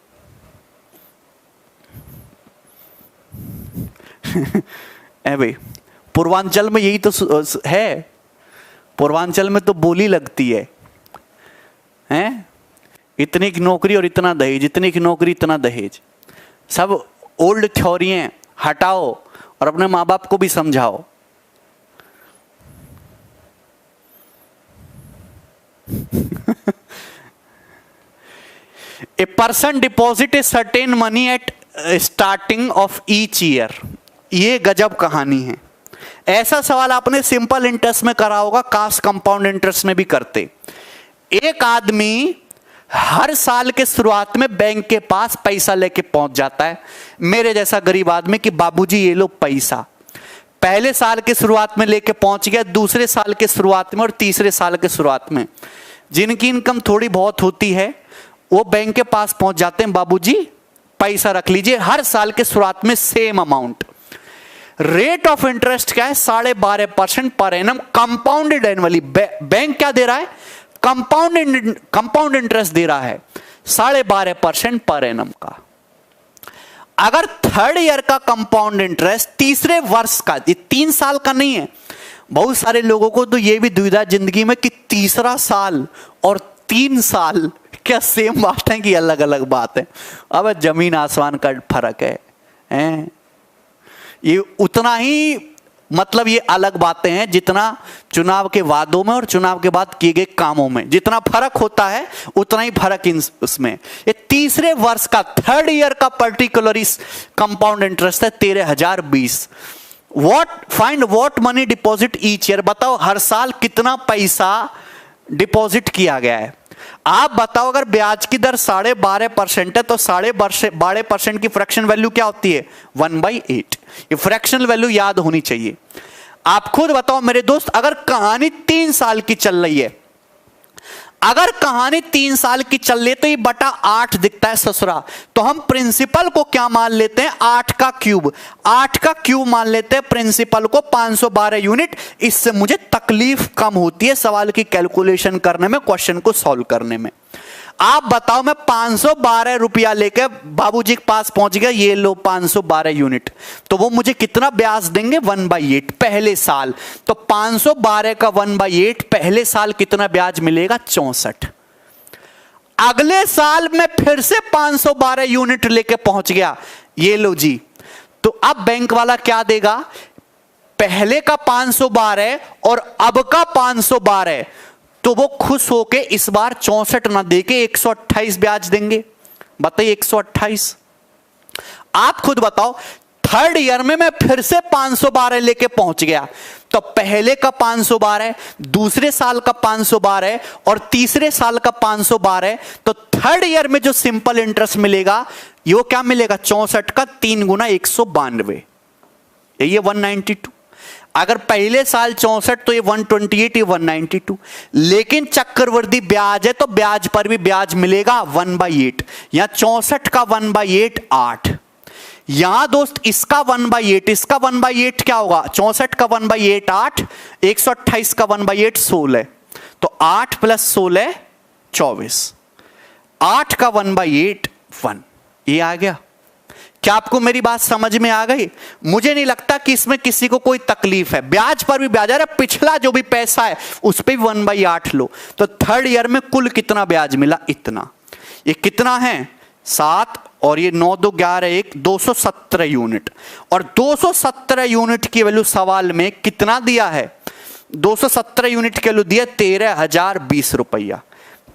[SPEAKER 1] भाई, पूर्वांचल में यही तो है, पूर्वांचल में तो बोली लगती है। हैं? इतनी की नौकरी और इतना दहेज, इतनी की नौकरी इतना दहेज। सब ओल्ड थ्योरी हैं, हटाओ और अपने माँ बाप को भी समझाओ। A person deposit a certain money at starting of each year। ये गजब कहानी है। ऐसा सवाल आपने सिंपल इंटरेस्ट में करा होगा, कास्ट कंपाउंड इंटरेस्ट में भी करते। एक आदमी हर साल के शुरुआत में बैंक के पास पैसा लेके पहुंच जाता है, मेरे जैसा गरीब आदमी, कि बाबूजी ये लो पैसा। पहले साल के शुरुआत में लेके पहुंच गया, दूसरे साल के शुरुआत में और तीसरे साल के शुरुआत में। जिनकी इनकम थोड़ी बहुत होती है वो बैंक के पास पहुंच जाते हैं, बाबूजी पैसा रख लीजिए। हर साल के शुरुआत में same amount. Rate of interest क्या है? 12.5% per annum, compounded annually. Bank क्या दे रहा है? कंपाउंड इंटरेस्ट दे रहा है 12.5% पर एनम का। अगर 3rd ईयर का कंपाउंड इंटरेस्ट, तीसरे वर्ष का, ये 3 साल का नहीं है। बहुत सारे लोगों को तो ये भी दुविधा जिंदगी में कि तीसरा साल और 3 साल क्या सेम बात है कि अलग अलग बात है? अब जमीन आसमान का फर्क है। ये उतना ही, मतलब ये अलग बातें हैं जितना चुनाव के वादों में और चुनाव के बाद किए गए कामों में जितना फर्क होता है, उतना ही फर्क उसमें। ये तीसरे वर्ष का 3rd ईयर का पर्टिकुलर कंपाउंड इंटरेस्ट है 13,020। Find what money deposit each year. बताओ हर साल कितना पैसा डिपॉजिट किया गया है। आप बताओ अगर ब्याज की दर 12.5% है तो 12.5% की फ्रैक्शन वैल्यू क्या होती है? 1/8। ये फ्रैक्शनल वैल्यू याद होनी चाहिए। आप खुद बताओ मेरे दोस्त, अगर कहानी 3 साल की चल रही है, अगर कहानी 3 साल की चल रही है तो ये बटा 8 दिखता है ससुरा, तो हम प्रिंसिपल को क्या मान लेते हैं? 8 का क्यूब। 8 का क्यूब मान लेते हैं प्रिंसिपल को 512 यूनिट। इससे मुझे तकलीफ कम होती है सवाल की कैलकुलेशन करने में, क्वेश्चन को सॉल्व करने में। आप बताओ, मैं 512 रुपया लेके बाबूजी के पास पहुंच गया, ये लो 512 यूनिट, तो वो मुझे कितना ब्याज देंगे? 1/8 पहले साल। तो 512 का 1/8 पहले साल कितना ब्याज मिलेगा? 64। अगले साल मैं फिर से 512 यूनिट लेके पहुंच गया, ये लो जी। तो अब बैंक वाला क्या देगा? पहले का 512 और अब का 512, तो वो खुश होके इस बार 64 ना देके 128 ब्याज देंगे। बताइए 128। आप खुद बताओ, थर्ड ईयर में मैं फिर से 512 लेके पहुंच गया, तो पहले का 512, दूसरे साल का 512 और तीसरे साल का 512, तो थर्ड ईयर में जो सिंपल इंटरेस्ट मिलेगा ये क्या मिलेगा? 64 का 3 गुना 192, ये 192। अगर पहले साल 64 तो ये 128, ये 192। लेकिन चक्रवृद्धि ब्याज है तो ब्याज पर भी ब्याज मिलेगा 1/8। यहां 64 का 1/8 8। यहां दोस्त इसका 1/8, इसका 1/8 क्या होगा? 64 का 1/8 8, 128 का 1/8 16। तो 8 + 16 24। 8 का 1/8 1। ये आ गया। क्या आपको मेरी बात समझ में आ गई? मुझे नहीं लगता कि इसमें किसी को कोई तकलीफ है। ब्याज पर भी ब्याज, अरे पिछला जो भी पैसा है उस पर भी 1/8 लो। तो थर्ड ईयर में कुल कितना ब्याज मिला? इतना। ये कितना है? 7 और ये 9 2 11 1 217 यूनिट। और 217 यूनिट की वैल्यू सवाल में कितना दिया है? 217 यूनिट की वैल्यू दिया 13,020 रुपया।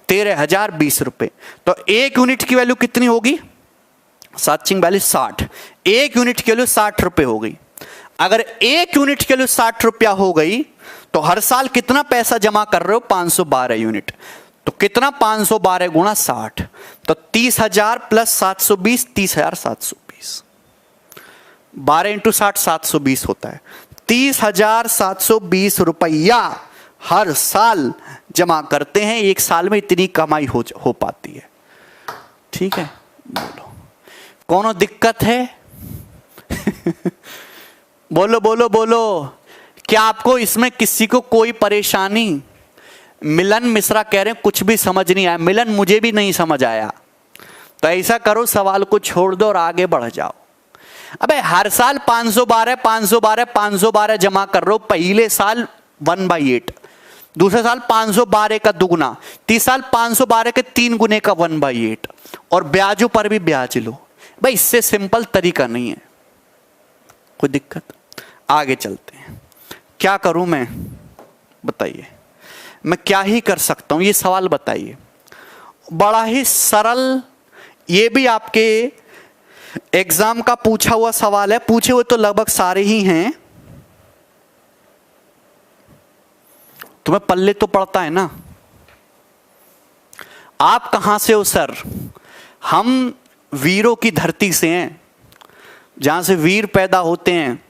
[SPEAKER 1] 13,020 रुपए। तो एक यूनिट की वैल्यू कितनी होगी? 60। एक यूनिट के लिए 60 रुपए हो गई। अगर एक यूनिट के लिए 60 रुपया हो गई तो हर साल कितना पैसा जमा कर रहे हो? 512 यूनिट। तो कितना? 512 गुणा 60, तो 30,000 + 720, 30,720। 12 × 60 720 होता है। 30,720 रुपया हर साल जमा करते हैं। एक साल में इतनी कमाई हो पाती है। ठीक है, बोलो कौनो दिक्कत है? बोलो बोलो बोलो। क्या आपको इसमें किसी को कोई परेशानी? मिलन मिश्रा कह रहे हैं कुछ भी समझ नहीं आया। मिलन मुझे भी नहीं समझ आया। तो ऐसा करो, सवाल को छोड़ दो और आगे बढ़ जाओ। अबे हर साल 512 512 512 जमा कर रहे हो। पहले साल 1/8, दूसरे साल 512 का दुगुना, तीसरे साल 512 के 3 गुने का 1/8, और ब्याजों पर भी ब्याज लो। भाई इससे सिंपल तरीका नहीं है। कोई दिक्कत? आगे चलते हैं। क्या करूं मैं? बताइए, मैं क्या ही कर सकता हूं? ये सवाल बताइए। बड़ा ही सरल, ये भी आपके एग्जाम का पूछा हुआ सवाल है। पूछे हुए तो लगभग सारे ही हैं। तुम्हें पल्ले तो पड़ता है ना। आप कहां से हो सर? हम वीरों की धरती से हैं, जहां से वीर पैदा होते हैं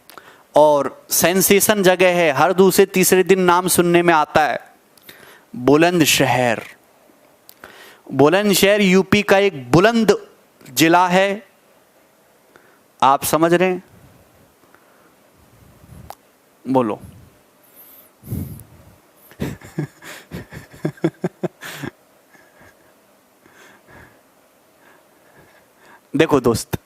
[SPEAKER 1] और सेंसेशन जगह है, हर दूसरे तीसरे दिन नाम सुनने में आता है। बुलंदशहर। बुलंदशहर यूपी का एक बुलंद जिला है। आप समझ रहे हैं? बोलो। देखो दोस्त,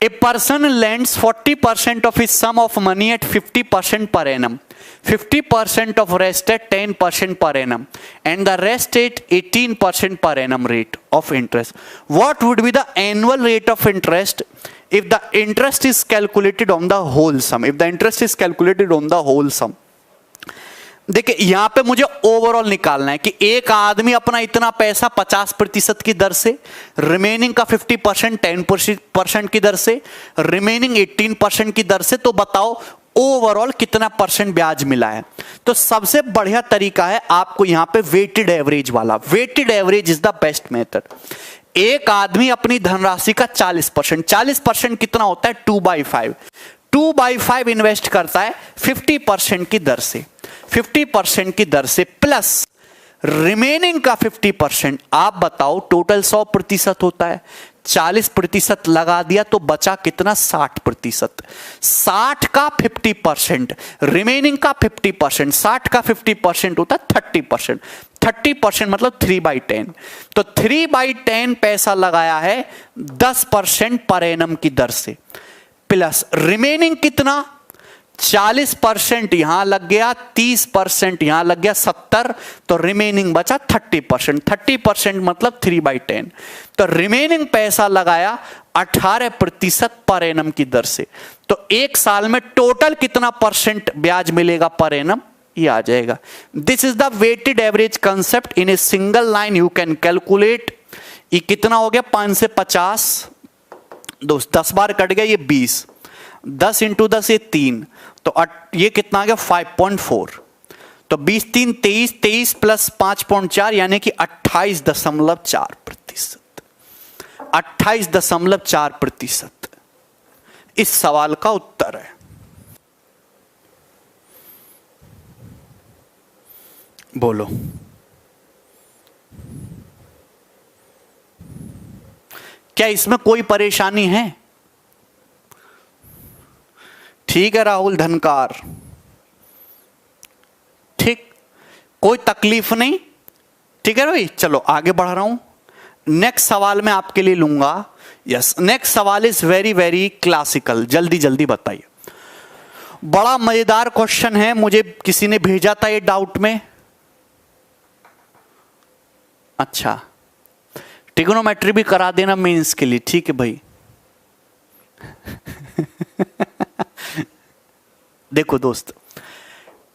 [SPEAKER 1] a person lends 40% of his sum of money at 50% per annum, 50% of rest at 10% per annum, and the rest at 18% per annum rate of interest. What would be the annual rate of interest if the interest is calculated on the whole sum? If the interest is calculated on the whole sum. देखिए यहां पे मुझे overall निकालना है कि एक आदमी अपना इतना पैसा 50% की दर से, रिमेनिंग का 50% 10% की दर से, रिमेनिंग 18% की दर से। तो बताओ ओवरऑल कितना परसेंट ब्याज मिला है। तो सबसे बढ़िया तरीका है आपको यहां पे वेटेड एवरेज वाला। Weighted average is the best method. एक आदमी अपनी धनराशि का 40%, 40% कितना होता है 2/5, 2/5 इन्वेस्ट करता है 50% की दर से, 50% की दर से प्लस रिमेनिंग का 50%। आप बताओ टोटल 100% होता है, 40% लगा दिया तो बचा कितना 60%। 60 का 50%, रिमेनिंग का 50%, 60 का 50% होता है 30%। 30% मतलब 3/10। तो 3/10 पैसा लगाया है 10% पर एनम की दर से, प्लस रिमेनिंग कितना 40% यहां लग गया, 30% यहां लग गया 70, तो रिमेनिंग बचा 30%। 30% मतलब 3/10। तो रिमेनिंग पैसा लगाया 18% पर एनम की दर से। तो एक साल में टोटल कितना परसेंट ब्याज मिलेगा पर एनम, ये आ जाएगा। This is the weighted average concept in a single line you can calculate. ये कितना हो गया 5 से 50, 10 बार कट गया, ये 20, 10 इंटू 10 ये 3, तो ये कितना आ गया 5.4। तो 20 3 23, 23 प्लस 5.4 यानी कि 28.4%। 28.4% इस सवाल का उत्तर है। बोलो क्या इसमें कोई परेशानी है? ठीक है राहुल धनकार, ठीक, कोई तकलीफ नहीं, ठीक है भाई। चलो आगे बढ़ रहा हूं। नेक्स्ट सवाल मैं आपके लिए लूंगा। यस, नेक्स्ट सवाल इज वेरी वेरी क्लासिकल। जल्दी जल्दी बताइए, बड़ा मजेदार क्वेश्चन है, मुझे किसी ने भेजा था ये डाउट में। अच्छा, ट्रिग्नोमेट्री भी करा देना मेंस के लिए, ठीक है भाई। देखो दोस्त,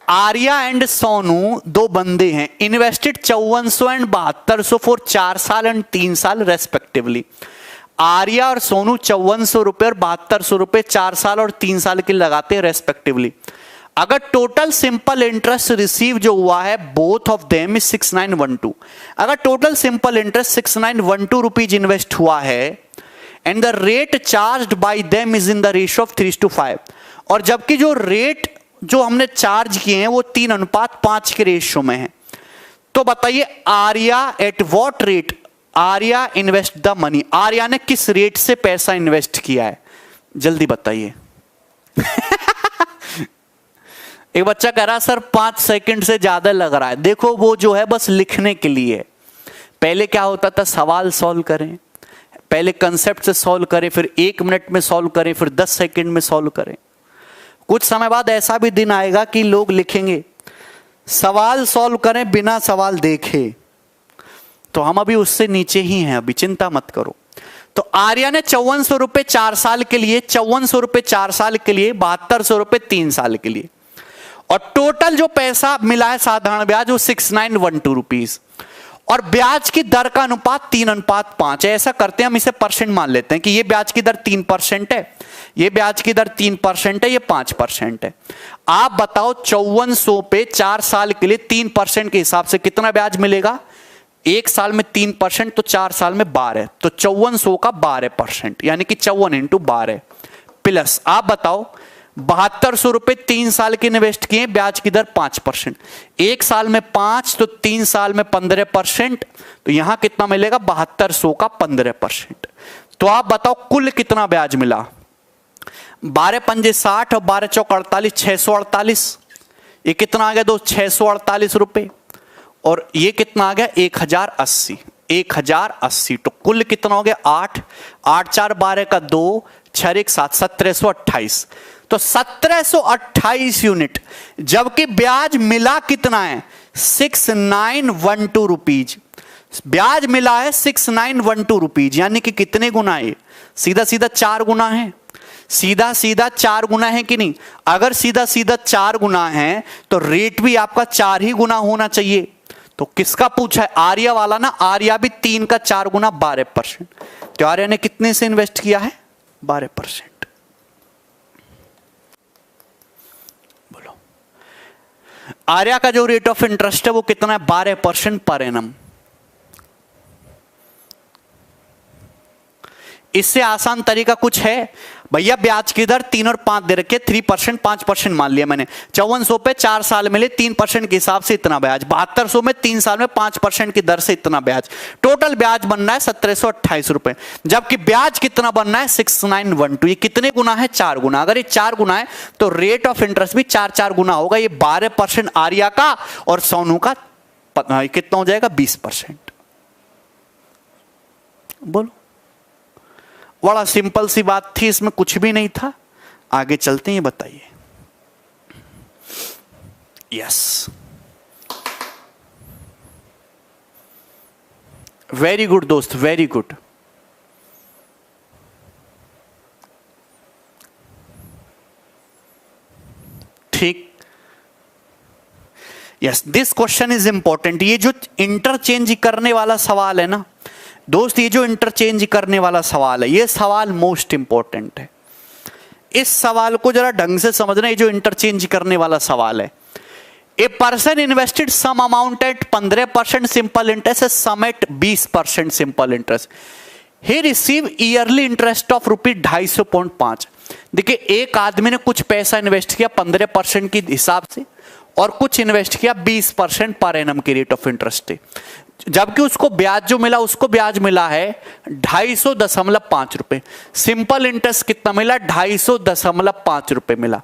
[SPEAKER 1] आर्या एंड सोनू दो बंदे हैं, इन्वेस्टेड 5400 एंड 7200 फॉर 4 साल एंड 3 साल रेस्पेक्टिवली। आर्या और सोनू 5400 रुपए और 7200 रुपए 4 साल और 3 साल के लगाते हैं रेस्पेक्टिवली। अगर टोटल सिंपल इंटरेस्ट रिसीव जो हुआ है बोथ ऑफ देम इज 6912। अगर total simple interest 6912 rupees invest हुआ है and the rate charged bye them is in the ratio of 3:5, और जबकि जो रेट जो हमने चार्ज किए हैं वो 3:5 के रेशियो में है, तो बताइए Arya at what rate Arya invest the money. Arya ने किस रेट से पैसा इन्वेस्ट किया है, जल्दी बताइए। एक बच्चा कह रहा सर 5 सेकंड से ज्यादा लग रहा है। देखो वो जो है बस लिखने के लिए। पहले क्या होता था, सवाल सॉल्व करें, पहले कंसेप्ट से सॉल्व करें, फिर 1 मिनट में सॉल्व करें, फिर 10 सेकंड में सॉल्व करें। कुछ समय बाद ऐसा भी दिन आएगा कि लोग लिखेंगे सवाल सॉल्व करें बिना सवाल देखे। तो हम अभी उससे नीचे ही हैं, अभी चिंता मत करो। तो आर्या ने 5400 रुपए 4 साल के लिए, 5400 रुपए 4 साल के लिए, 7200 रुपए 3 साल के लिए, और टोटल जो पैसा मिला है साधारण ब्याज वो 6912 रुपीज, और ब्याज की दर का अनुपात 3:5 है। ऐसा करते हैं हम इसे परसेंट मान लेते हैं कि ये ब्याज की दर 3% है, ये ब्याज की दर 3% है, ये 5% है। आप बताओ 5400 पे 4 साल के लिए 3% के हिसाब से कितना ब्याज मिलेगा। एक साल में 3% तो 4 साल में 12, तो 5400 का 12% यानी कि 54 इंटू 12 प्लस आप बताओ 7200 रुपए 3 साल के इन्वेस्ट किए, ब्याज की दर 5%, एक साल में 5 तो 3 साल में 15%, तो यहां कितना मिलेगा 7200 का 15%। तो आप बताओ कुल कितना ब्याज मिला। 12 पंजे 60 और 12 चौक 48, 648। ये कितना आ गया दोस्त 648 रुपए, और ये कितना आ गया 1080, 1080। तो कुल कितना हो गया 8, 8 4 12 का 2, 6 1 7, 1728। तो 1728 यूनिट, जबकि ब्याज मिला कितना है 6912 रुपीज। ब्याज मिला है 6912 रुपीज, यानी कि कितने गुना है, सीधा सीधा 4 गुना है। सीधा सीधा 4 गुना है कि नहीं। अगर सीधा सीधा 4 गुना है तो रेट भी आपका 4 ही गुना होना चाहिए। तो किसका पूछा है, आर्या वाला ना। आर्या भी 3 का 4 गुना 12%। तो आर्या ने कितने से इन्वेस्ट किया है 12%। आर्या का जो रेट ऑफ इंटरेस्ट है वो कितना है? 12% पर एनम। इससे आसान तरीका कुछ है भैया? ब्याज की दर 3 और 5 दे रखे, 3% 5% मान लिया मैंने। 5400 पे 4 साल मिले 3% के हिसाब से इतना ब्याज, 7200 में 3 साल में 5% की दर से इतना ब्याज, टोटल ब्याज बनना है 1728 रुपए। जबकि ब्याज कितना बनना है? 6912। ये कितने गुना है? 4 गुना। अगर ये 4 गुना है तो रेट ऑफ इंटरेस्ट भी 4 गुना होगा। ये 12% आर्या का और सोनू का कितना हो जाएगा? 20%। बोलो, बड़ा सिंपल सी बात थी, इसमें कुछ भी नहीं था। आगे चलते हैं, बताइए। यस, वेरी गुड दोस्त, वेरी गुड। ठीक, yes, this question is important. ये जो इंटरचेंज करने वाला सवाल है ना दोस्त, ये जो इंटरचेंज करने वाला सवाल है, ये सवाल मोस्ट इंपॉर्टेंट है। इस सवाल को जरा ढंग से समझना। ये जो इंटरचेंज करने वाला सवाल है, a person invested sum amount at 15% simple interest, sum at 20% simple interest, he receive yearly interest of ₹250.5। देखिए, एक आदमी ने कुछ पैसा इन्वेस्ट किया 15% के हिसाब से और कुछ इन्वेस्ट किया 20% पर एनम की रेट ऑफ इंटरेस्ट है। जबकि उसको ब्याज जो मिला, उसको ब्याज मिला है 250.5 रुपए। सिंपल इंटरेस्ट कितना मिला? 250.5 रुपए मिला।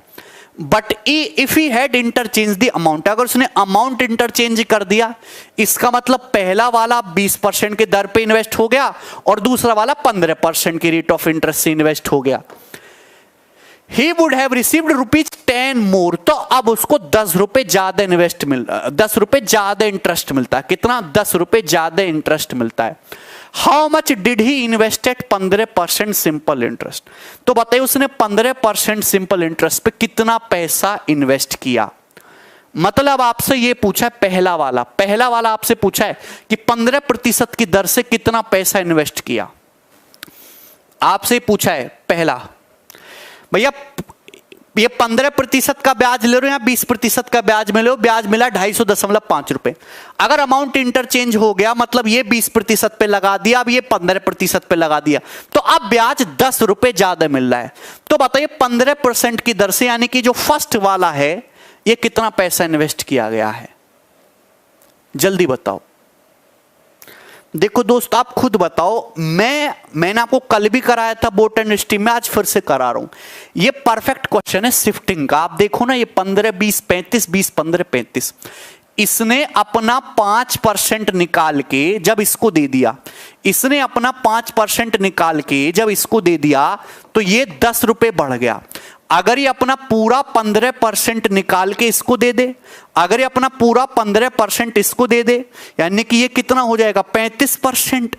[SPEAKER 1] But if he had interchange the amount, अगर उसने अमाउंट इंटरचेंज कर दिया, इसका मतलब पहला वाला 20% के दर पे इन्वेस्ट हो गया और दूसरा वाला 15% की रेट ऑफ इंटरेस्ट से इन्वेस्ट हो गया। He would have received ₹10 more, तो अब उसको 10 रुपए ज्यादा 10 रुपए ज्यादा इंटरेस्ट मिलता है। कितना? 10 रुपए ज्यादा इंटरेस्ट मिलता है। How much did he invested? 15% simple interest. तो बताइए, उसने 15% सिंपल इंटरेस्ट पे कितना पैसा इन्वेस्ट किया? मतलब आपसे ये पूछा है, पहला वाला आपसे पूछा है कि 15% की दर से कितना पैसा इन्वेस्ट किया। आपसे पूछा है पहला, भैया ये 15% का ब्याज ले रहे हो या 20% का ब्याज मिले हो? ब्याज मिला 250.5 रुपए। अगर अमाउंट इंटरचेंज हो गया, मतलब ये 20% पे लगा दिया, अब ये 15% पे लगा दिया, तो अब ब्याज 10 रुपए ज्यादा मिल रहा है। तो बताइए 15% की दर से, यानी कि जो फर्स्ट वाला है, ये कितना पैसा इन्वेस्ट किया गया है? जल्दी बताओ। देखो दोस्त, आप खुद बताओ। मैंने आपको कल भी कराया था बोट एंड स्ट्रीम में, आज फिर से करा रहा हूं। ये परफेक्ट क्वेश्चन है शिफ्टिंग का। आप देखो ना, ये 15 20 35 20 15 35, इसने अपना 5% निकाल के जब इसको दे दिया, इसने अपना 5% निकाल के जब इसको दे दिया, तो ये 10 रुपए बढ़ गया। अगर ये अपना पूरा 15% निकाल के इसको दे दे, अगर ये अपना पूरा 15% इसको दे दे, यानी कि ये कितना हो जाएगा? 35%।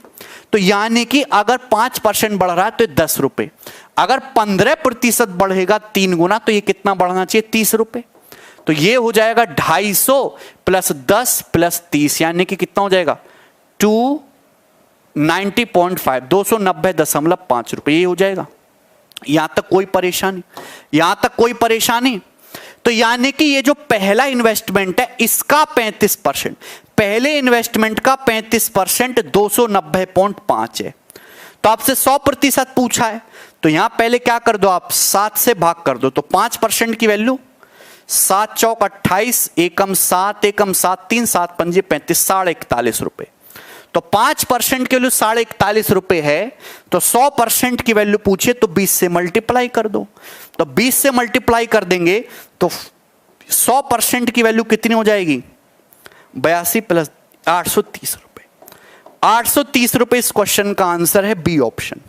[SPEAKER 1] तो यानी कि अगर 5% बढ़ रहा है तो 10 रुपए, अगर 15% बढ़ेगा 3 गुना, तो ये कितना बढ़ना चाहिए? 30 रुपए। तो ये हो जाएगा 250 प्लस 10 प्लस 30, यानी कि कितना हो जाएगा? 290.5, 290.5 रुपए, ये हो जाएगा। यहां तक कोई परेशानी? यहां तक कोई परेशानी? तो यानी कि ये जो पहला इन्वेस्टमेंट है, इसका 35%, पहले इन्वेस्टमेंट का 35% 290.5 है। तो आपसे 100% पूछा है, तो यहां पहले क्या कर दो आप? 7 से भाग कर दो। तो 5% की वैल्यू 7 चौक 28, एकम 7 एकम 7 3 7 पंजे 35, 41.5 रुपए। तो 5% की वैल्यू 41.5 रुपए है। तो 100% की वैल्यू पूछे तो 20 से मल्टीप्लाई कर दो। तो 20 से मल्टीप्लाई कर देंगे तो 100% की वैल्यू कितनी हो जाएगी? 82 प्लस 830 रुपए। 830 रुपए इस क्वेश्चन का आंसर है, बी ऑप्शन।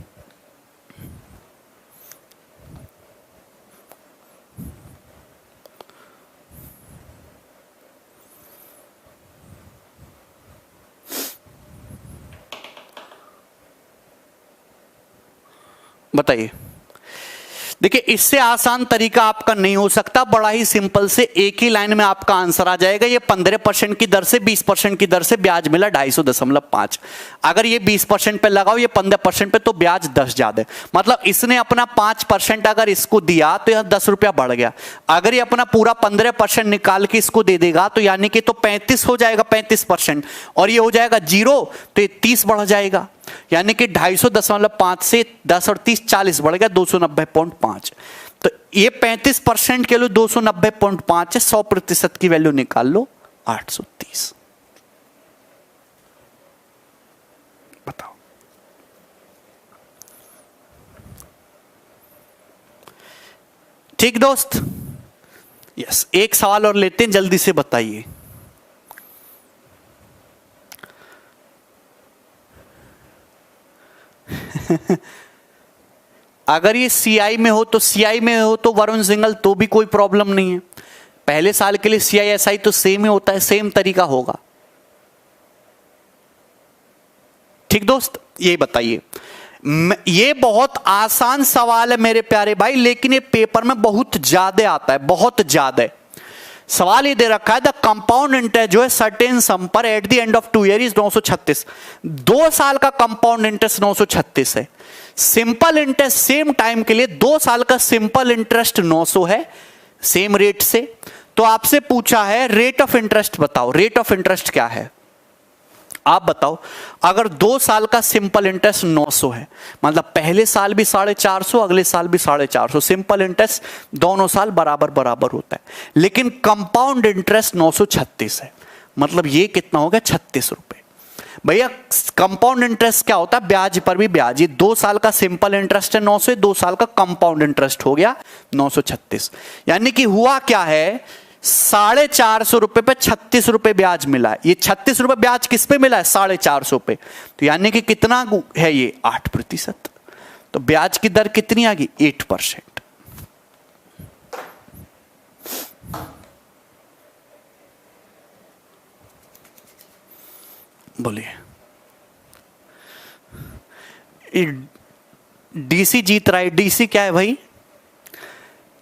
[SPEAKER 1] बताइए। देखिए इससे आसान तरीका आपका नहीं हो सकता, बड़ा ही सिंपल से एक ही लाइन में आपका आंसर आ जाएगा। ये 15% की दर से 20% की दर से ब्याज मिला 250.5। अगर ये 20% पे लगाओ, ये 15% पे, तो ब्याज 10 ज्यादा है। मतलब इसने अपना 5% अगर इसको दिया तो यह 10 रुपया बढ़ गया। अगर ये अपना पूरा 15% निकाल के इसको दे देगा तो यानी कि तो 35 हो जाएगा 35%, और ये हो जाएगा 0 तो ये 30 बढ़ जाएगा। यानी कि 250.5 से 10 और 30 40 बढ़ गया 290.5। तो ये 35% के लिए 290.5 है, 100% की वैल्यू निकाल लो 830। बताओ ठीक दोस्त? यस, एक सवाल और लेते हैं, जल्दी से बताइए। अगर ये सीआई में हो तो सीआई में हो तो वरुण सिंघल तो भी कोई प्रॉब्लम नहीं है। पहले साल के लिए सीआईएसआई तो सेम ही होता है, सेम तरीका होगा। ठीक दोस्त, ये बताइए। ये बहुत आसान सवाल है मेरे प्यारे भाई, लेकिन ये पेपर में बहुत ज्यादा आता है, बहुत ज्यादा। सवाल ये दे रखा है द कंपाउंड इंटरेस्ट जो है सर्टेन सम पर at the end of 2 year is 936। 2 साल का कंपाउंड इंटरेस्ट 936 है। सिंपल इंटरेस्ट सेम टाइम के लिए 2 साल का सिंपल इंटरेस्ट 900 है सेम रेट से। तो आपसे पूछा है रेट ऑफ इंटरेस्ट बताओ, रेट ऑफ इंटरेस्ट क्या है आप बताओ। अगर 2 साल का सिंपल इंटरेस्ट 900 है, मतलब पहले साल भी 450, अगले साल भी 450। सिंपल इंटरेस्ट दोनों साल बराबर बराबर होता है, लेकिन कंपाउंड इंटरेस्ट 936 है, मतलब ये कितना हो गया 36 रुपए। भैया कंपाउंड इंटरेस्ट क्या होता है? ब्याज पर भी ब्याज। ये 2 साल का सिंपल इंटरेस्ट है 900, 2 साल का कंपाउंड इंटरेस्ट हो गया 936। यानी कि हुआ क्या है, 450 रुपए पे 36 रुपए ब्याज मिला है। ये 36 रुपए ब्याज किस पे मिला है? 450 पे। तो यानी कि कितना है ये? 8%। तो ब्याज की दर कितनी आ गई? 8%। बोलिए। डीसी जीत रहा है। डीसी क्या है भाई?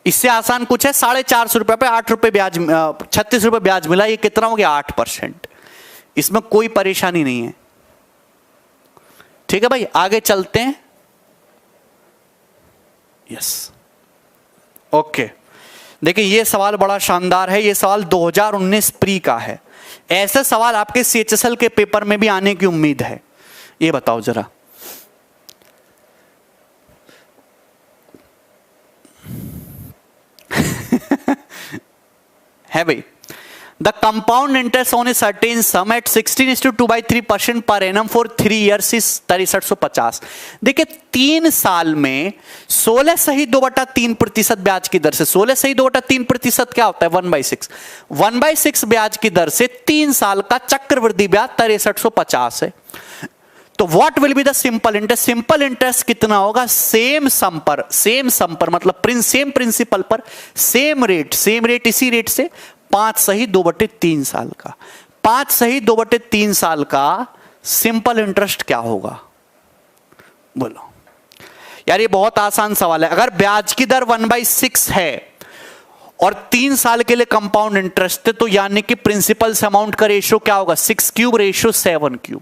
[SPEAKER 1] इससे आसान कुछ है, 450 रुपए पे 8 रुपए ब्याज, 36 रुपए ब्याज मिला। ये कितना हो गया? 8%। इसमें कोई परेशानी नहीं है। ठीक है भाई, आगे चलते हैं। Yes, okay. देखिए ये सवाल बड़ा शानदार है। ये सवाल 2019 प्री का है। ऐसे सवाल आपके सीएचएसएल के पेपर में भी आने की उम्मीद है। ये बताओ जरा, है भाई। The compound interest on a certain sum at 16:2/3% per annum for 3 years is 6350। देखिए 3 साल में 16 सही 2/3% ब्याज की दर से, 16 सही 2/3% क्या होता है? 1/6। 1/6 ब्याज की दर से 3 साल का चक्रवृद्धि ब्याज 6350 है। तो what will be the simple interest? Simple interest कितना होगा? सेम सम पर मतलब सेम प्रिंसिपल पर सेम रेट, इसी रेट से 5 सही 2/3 साल का। 5 सही 2/3 साल का सिंपल इंटरेस्ट क्या होगा? बोलो यार, ये बहुत आसान सवाल है। अगर ब्याज की दर 1/6 है और 3 साल के लिए कंपाउंड इंटरेस्ट है, तो यानी कि प्रिंसिपल से अमाउंट का रेशियो क्या होगा? 6³ रेशियो 7³।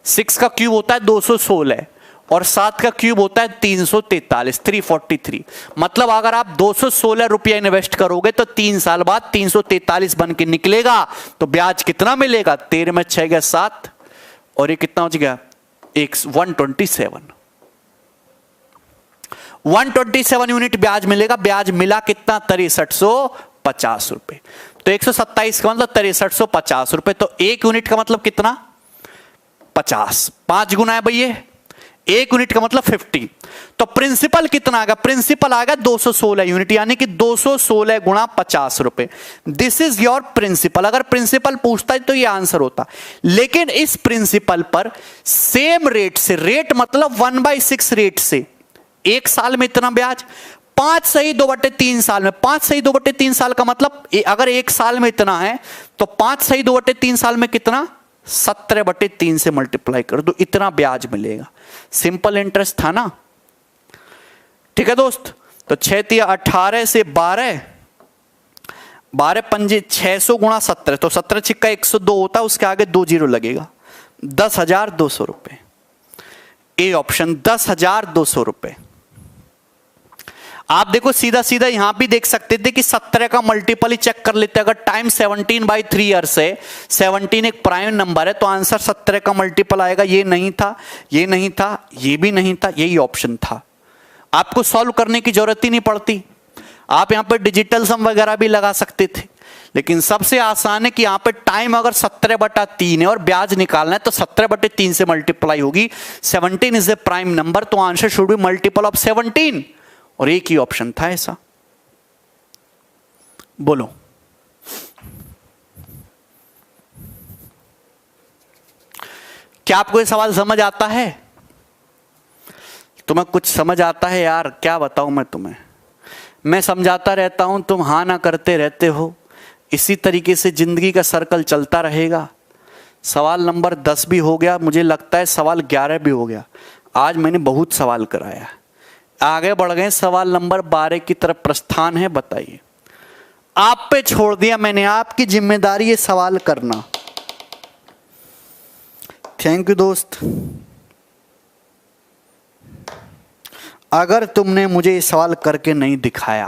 [SPEAKER 1] 6 का क्यूब होता है 216 और 7 का क्यूब होता है 343, 343। मतलब अगर आप 216 रुपया इन्वेस्ट करोगे तो 3 साल बाद 343 बन के निकलेगा। तो ब्याज कितना मिलेगा? 13 में 6 गया 7 और ये कितना हो गया? 127। 127 यूनिट ब्याज मिलेगा। ब्याज मिला कितना? 6350 रुपए। तो 127 का मतलब 6350 रुपए। तो 1 यूनिट का मतलब कितना? 50। 5 गुना है भैया, 1 यूनिट का मतलब 50। तो प्रिंसिपल कितना आ गया? प्रिंसिपल आ गया 216 यूनिट, यानी कि 216 गुणा 50 रुपए। This is your principal. अगर प्रिंसिपल पूछता है तो ये आंसर होता, लेकिन इस प्रिंसिपल पर सेम रेट से, रेट मतलब 1/6 रेट से 1 साल में इतना ब्याज, 5 सही 2/3 साल में, 5 सही 2/3 साल का मतलब अगर 1 साल में इतना है तो 5 सही 2/3 साल में कितना? 17/3 से मल्टीप्लाई कर दो, इतना ब्याज मिलेगा। सिंपल इंटरेस्ट था ना। ठीक है दोस्त, तो 6 तिया 18 से 12, 12 पंजे 600 गुणा 17, तो 17 छिक्का 102 होता है, उसके आगे 2 जीरो लगेगा, 10,200 रुपए। ए ऑप्शन 10,200 रुपए। आप देखो सीधा सीधा यहां भी देख सकते थे कि 17 का मल्टीपल ही चेक कर लेते, अगर टाइम 17/3 ईयर्स है, 17 एक प्राइम नंबर है, तो आंसर 17 का मल्टीपल आएगा। ये नहीं था, ये नहीं था, ये भी नहीं था, यही ऑप्शन था। आपको सॉल्व करने की जरूरत ही नहीं पड़ती, आप यहां पर डिजिटल सम वगैरह भी लगा सकते थे, लेकिन सबसे आसान है कि यहां पे टाइम अगर 17/3 है और ब्याज निकालना है तो 17/3 से मल्टीप्लाई होगी। 17 इज ए प्राइम नंबर, तो answer should be multiple of 17, और एक ही ऑप्शन था ऐसा। बोलो क्या आपको ये सवाल समझ आता है? तुम्हें कुछ समझ आता है यार? क्या बताऊं मैं तुम्हें, मैं समझाता रहता हूं, तुम हां ना करते रहते हो। इसी तरीके से जिंदगी का सर्कल चलता रहेगा। सवाल नंबर 10 भी हो गया, मुझे लगता है सवाल 11 भी हो गया। आज मैंने बहुत सवाल कराया, आगे बढ़ गए। सवाल नंबर 12 की तरफ प्रस्थान है। बताइए, आप पे छोड़ दिया मैंने, आपकी जिम्मेदारी है सवाल करना। थैंक यू दोस्त। अगर तुमने मुझे ये सवाल करके नहीं दिखाया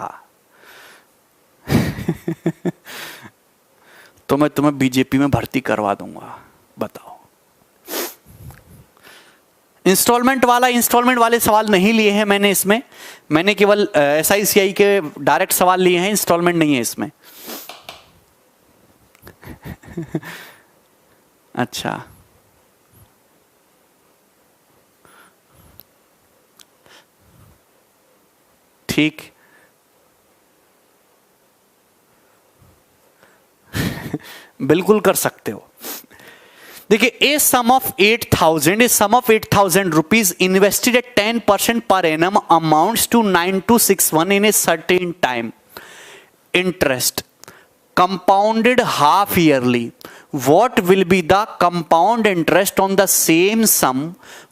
[SPEAKER 1] तो मैं तुम्हें बीजेपी में भर्ती करवा दूंगा। बताओ, इंस्टॉलमेंट वाले सवाल नहीं लिए हैं मैंने इसमें, मैंने केवल SICI के डायरेक्ट सवाल लिए हैं, इंस्टॉलमेंट नहीं है इसमें। अच्छा, ठीक बिल्कुल कर सकते हो। देखिए, a sum of 8,000 rupees invested at 10% per annum amounts to 9261 in a certain time. Interest compounded half yearly. What will be the compound interest on the same sum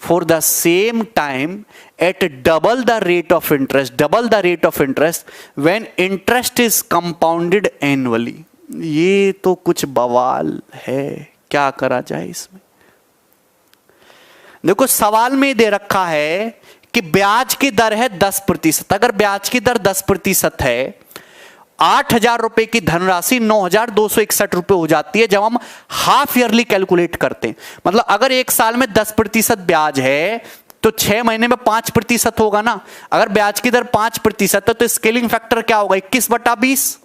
[SPEAKER 1] for the same time at double the rate of interest? Double the rate of interest when interest is compounded annually. ये तो कुछ बवाल है, क्या करा जाए इसमें? देखो, सवाल में दे रखा है कि ब्याज की दर है 10%। अगर ब्याज की दर 10% है, 8,000 रुपए की धनराशि 9,261 रुपए हो जाती है जब हम हाफ ईयरली कैलकुलेट करते हैं। मतलब अगर एक साल में 10% ब्याज है तो 6 महीने में 5% होगा ना। अगर ब्याज की दर 5% है तो स्केलिंग फैक्टर क्या होगा? 21/20।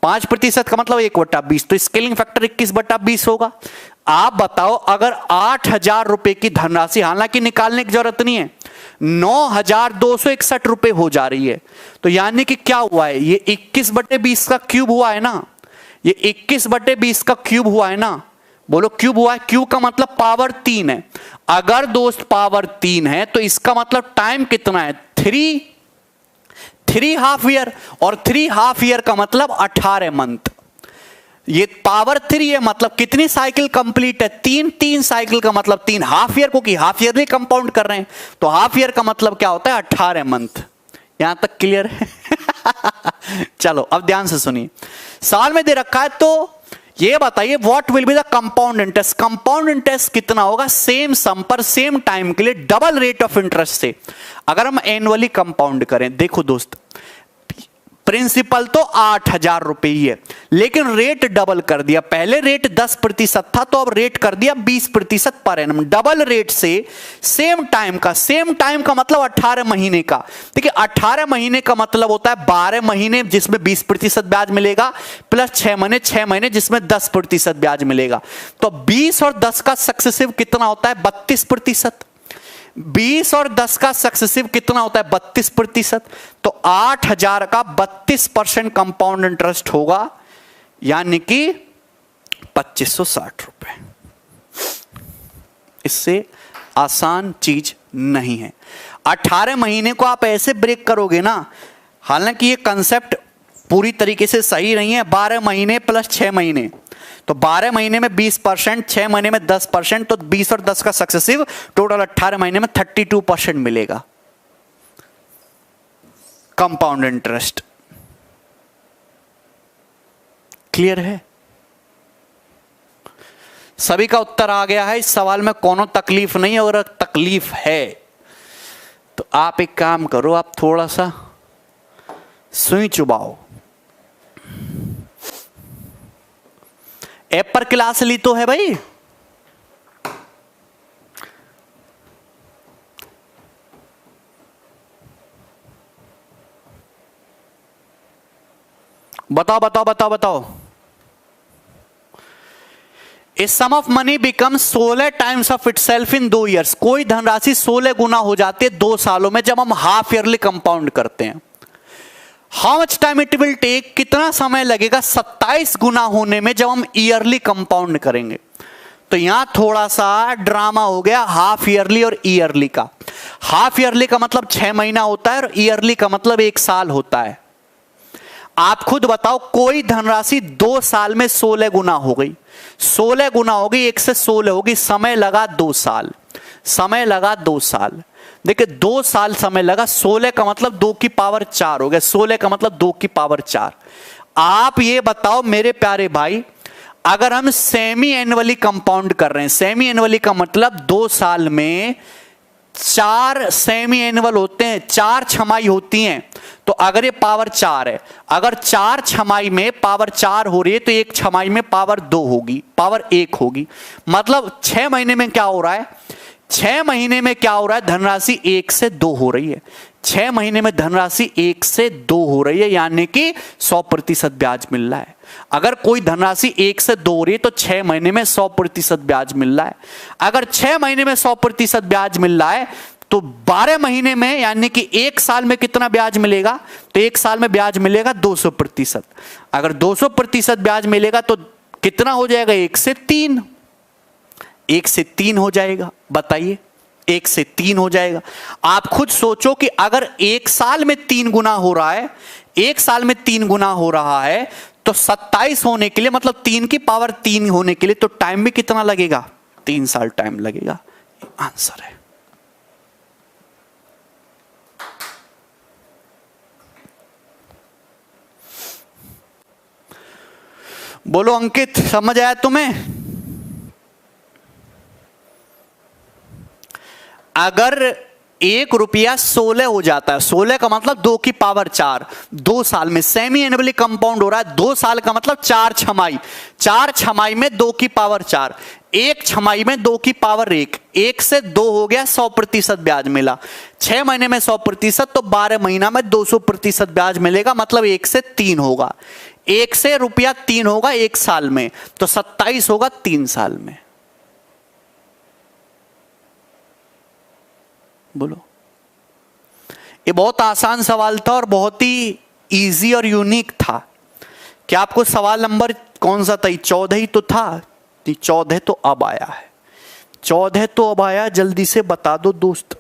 [SPEAKER 1] 5% का मतलब 1/20, तो स्केलिंग फैक्टर 21/20 होगा। आप बताओ, अगर 8,000 रुपए की धनराशि, हालांकि निकालने की जरूरत नहीं है, 9,261 रुपए हो जा रही है, तो यानी कि क्या हुआ है? ये 21/20 का क्यूब हुआ है ना, ये 21/20 का क्यूब हुआ है ना। बोलो, क्यूब हुआ है। क्यूब का मतलब पावर 3 है। अगर दोस्त पावर 3 है तो इसका मतलब टाइम कितना है? 3 हाफ ईयर, और 3 हाफ ईयर का मतलब 18 मंथ। ये पावर 3 है, मतलब कितनी साइकिल कंप्लीट है? 3 साइकिल का मतलब 3 हाफ ईयर, क्योंकि हाफ ईयरली कंपाउंड कर रहे हैं, तो हाफ ईयर का मतलब क्या होता है? 18 मंथ। यहां तक क्लियर है? चलो अब ध्यान से सुनिए, साल में दे रखा है, तो ये बताइए what will be the compound interest. Compound interest कितना होगा? सेम सम पर सेम टाइम के लिए डबल रेट ऑफ इंटरेस्ट से अगर हम एनुअली कंपाउंड करें। देखो दोस्त, प्रिंसिपल तो 8,000 रुपए ही है, लेकिन रेट डबल कर दिया। पहले रेट 10% था, तो अब रेट कर दिया 20% पर एनम। डबल रेट से सेम टाइम का मतलब 18 महीने का। देखिए, 18 महीने का मतलब होता है 12 महीने जिसमें 20% ब्याज मिलेगा, प्लस 6 महीने जिसमें 10% ब्याज मिलेगा। तो 20 और 10 का सक्सेसिव कितना होता है? 32%। 20 और 10 का सक्सेसिव कितना होता है? 32%। तो 8,000 का 32% कंपाउंड इंटरेस्ट होगा, यानी कि 2,560 रुपए। इससे आसान चीज नहीं है। 18 महीने को आप ऐसे ब्रेक करोगे ना, हालांकि ये कंसेप्ट पूरी तरीके से सही नहीं है। 12 महीने प्लस 6 महीने, तो 12 महीने में 20%, 6 महीने में 10%, तो 20 और 10 का सक्सेसिव टोटल 18 महीने में 32% मिलेगा। Compound interest. क्लियर है? सभी का उत्तर आ गया है। इस सवाल में कोनो तकलीफ नहीं है, और तकलीफ है तो आप एक काम करो, आप थोड़ा सा सुई चुबाओ। ऐप पर क्लास ली तो है भाई? बताओ बताओ बताओ बताओ। A sum of money becomes 16 times of itself in 2 years. कोई धनराशि 16 गुना हो जाती है 2 सालों में जब हम हाफ ईयरली कंपाउंड करते हैं। How much time it will take, कितना समय लगेगा 27 गुना होने में जब हम ईयरली कंपाउंड करेंगे। तो यहां थोड़ा सा ड्रामा हो गया हाफ ईयरली और ईयरली का। हाफ ईयरली का मतलब 6 महीना होता है और ईयरली का मतलब 1 साल होता है। आप खुद बताओ, कोई धनराशि 2 साल में 16 गुना हो गई, 16 गुना होगी, 1 से 16 होगी, समय लगा 2 साल, समय लगा 2 साल। देखिए 2 साल समय लगा, 16 का मतलब 2 की पावर 4 हो गया, 16 का मतलब 2 की पावर 4। आप ये बताओ मेरे प्यारे भाई, अगर हम सेमी एनुअली कंपाउंड कर रहे हैं, सेमी एनुअली का मतलब 2 साल में 4 सेमी एनुअल होते हैं, 4 छमाई होती हैं। तो अगर ये पावर 4 है, अगर 4 छमाई में पावर 4 हो रही है तो 1 छमाई में पावर 2 होगी, पावर 1 होगी। मतलब 6 महीने में क्या हो रहा है, 6 महीने में क्या हो रहा है, धनराशि 1 से 2 हो रही है। 6 महीने में धनराशि 1 से 2 हो रही है, यानी कि 100% ब्याज मिल रहा है। अगर कोई धनराशि 1 से 2 हो रही है तो 6 महीने में 100% ब्याज मिल रहा है। अगर 6 महीने में 100% ब्याज मिल रहा है तो 12 महीने में, यानी कि 1 साल में कितना ब्याज मिलेगा, तो 1 साल में ब्याज मिलेगा 200%। अगर 200% ब्याज मिलेगा तो कितना हो जाएगा, 1 से 3, 1 से 3 हो जाएगा। बताइए, 1 से 3 हो जाएगा। आप खुद सोचो कि अगर 1 साल में 3 गुना हो रहा है, 1 साल में 3 गुना हो रहा है तो 27 होने के लिए, मतलब 3 की पावर 3 होने के लिए तो टाइम भी कितना लगेगा, 3 साल टाइम लगेगा। आंसर है। बोलो अंकित, समझ आया तुम्हें? अगर 1 रुपया 16 हो जाता है, 16 का मतलब 2 की पावर 4, 2 साल में सेमी एनुअली कंपाउंड हो रहा है। 2 साल का मतलब 4 छमाई, 4 छमाई में 2 की पावर 4, 1 छमाई में 2 की पावर 1, 1 से 2 हो गया, 100% ब्याज मिला। 6 महीने में 100% तो 12 महीना में 200% ब्याज मिलेगा, मतलब 1 से 3 होगा। 1 से रुपया 3 होगा 1 साल में, तो 27 होगा 3 साल में। बोलो, ये बहुत आसान सवाल था और बहुत ही इजी और यूनिक था। क्या आपको सवाल नंबर कौन सा था, 14 ही तो था? 14 तो अब आया है, 14 तो अब आया। जल्दी से बता दो दोस्त,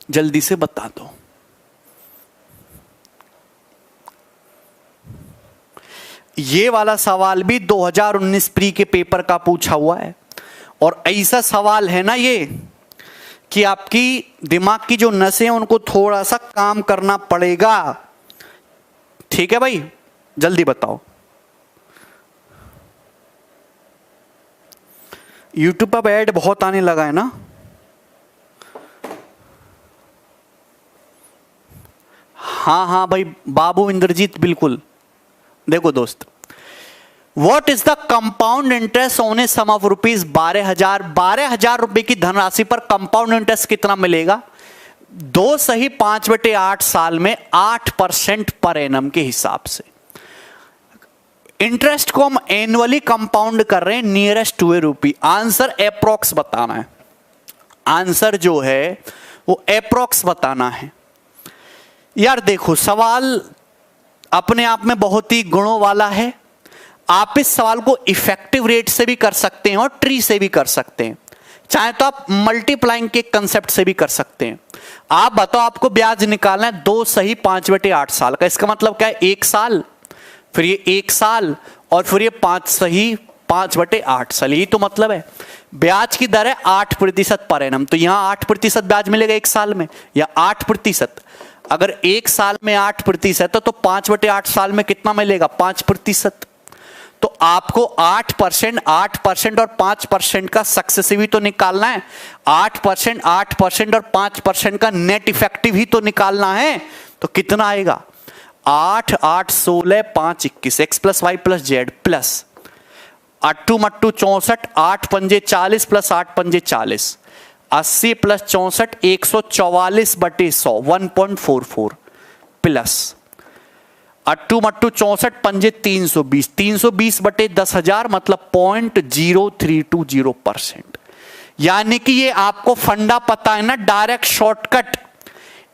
[SPEAKER 1] जल्दी से बता दो। ये वाला सवाल भी 2019 प्री के पेपर का पूछा हुआ है, और ऐसा सवाल है ना ये कि आपकी दिमाग की जो नसें हैं उनको थोड़ा सा काम करना पड़ेगा। ठीक है भाई, जल्दी बताओ। यूट्यूब पर ऐड बहुत आने लगा है ना? हाँ हाँ भाई, बाबू इंद्रजीत, बिल्कुल। देखो दोस्त, What is the compound interest on a sum of rupees 12,000 रुपए की धनराशि पर कंपाउंड इंटरेस्ट कितना मिलेगा? 2 सही 5/8 साल में 8% पर एनम के हिसाब से। इंटरेस्ट को हम एनुअली कंपाउंड कर रहे हैं नियरेस्ट टू ए रूपी। आंसर एप्रोक्स बताना है, आंसर जो है वो एप्रोक्स बताना है। यार देखो, सवाल अपने आप में बहुत ही गुणों वाला है। आप इस सवाल को इफेक्टिव रेट से भी कर सकते हैं और ट्री से भी कर सकते हैं, चाहे तो आप मल्टीप्लाइंग के कंसेप्ट से भी कर सकते हैं। आप बताओ, आपको ब्याज निकालना है 2 सही 5/8 साल का। इसका मतलब क्या है, 1 साल, फिर ये 1 साल, और फिर ये 5 सही 5/8 साल। यही तो मतलब है। ब्याज की दर है 8% पर एनम, तो यहां 8% ब्याज मिलेगा 1 साल में, या 8%। अगर एक साल में 8% है तो 5/8 साल में कितना मिलेगा? 5%। तो आपको 8%, 8% और 5% का सक्सेसिव ही तो निकालना है। 8%, 8% और 5% का नेट इफेक्टिव ही तो निकालना है। तो कितना आएगा? 8, 8, 16, 5, 21, X plus Y plus Z plus 8 मट्टू 64, 8 पंजे 40 प्लस 8 पंजे 40, 80 प्लस 64, 144/100, 1.44 प्लस 8 मट्टू 64 पंजे 320, 320/10,000 मतलब 0.0320%। यानी कि ये आपको फंडा पता है ना, direct shortcut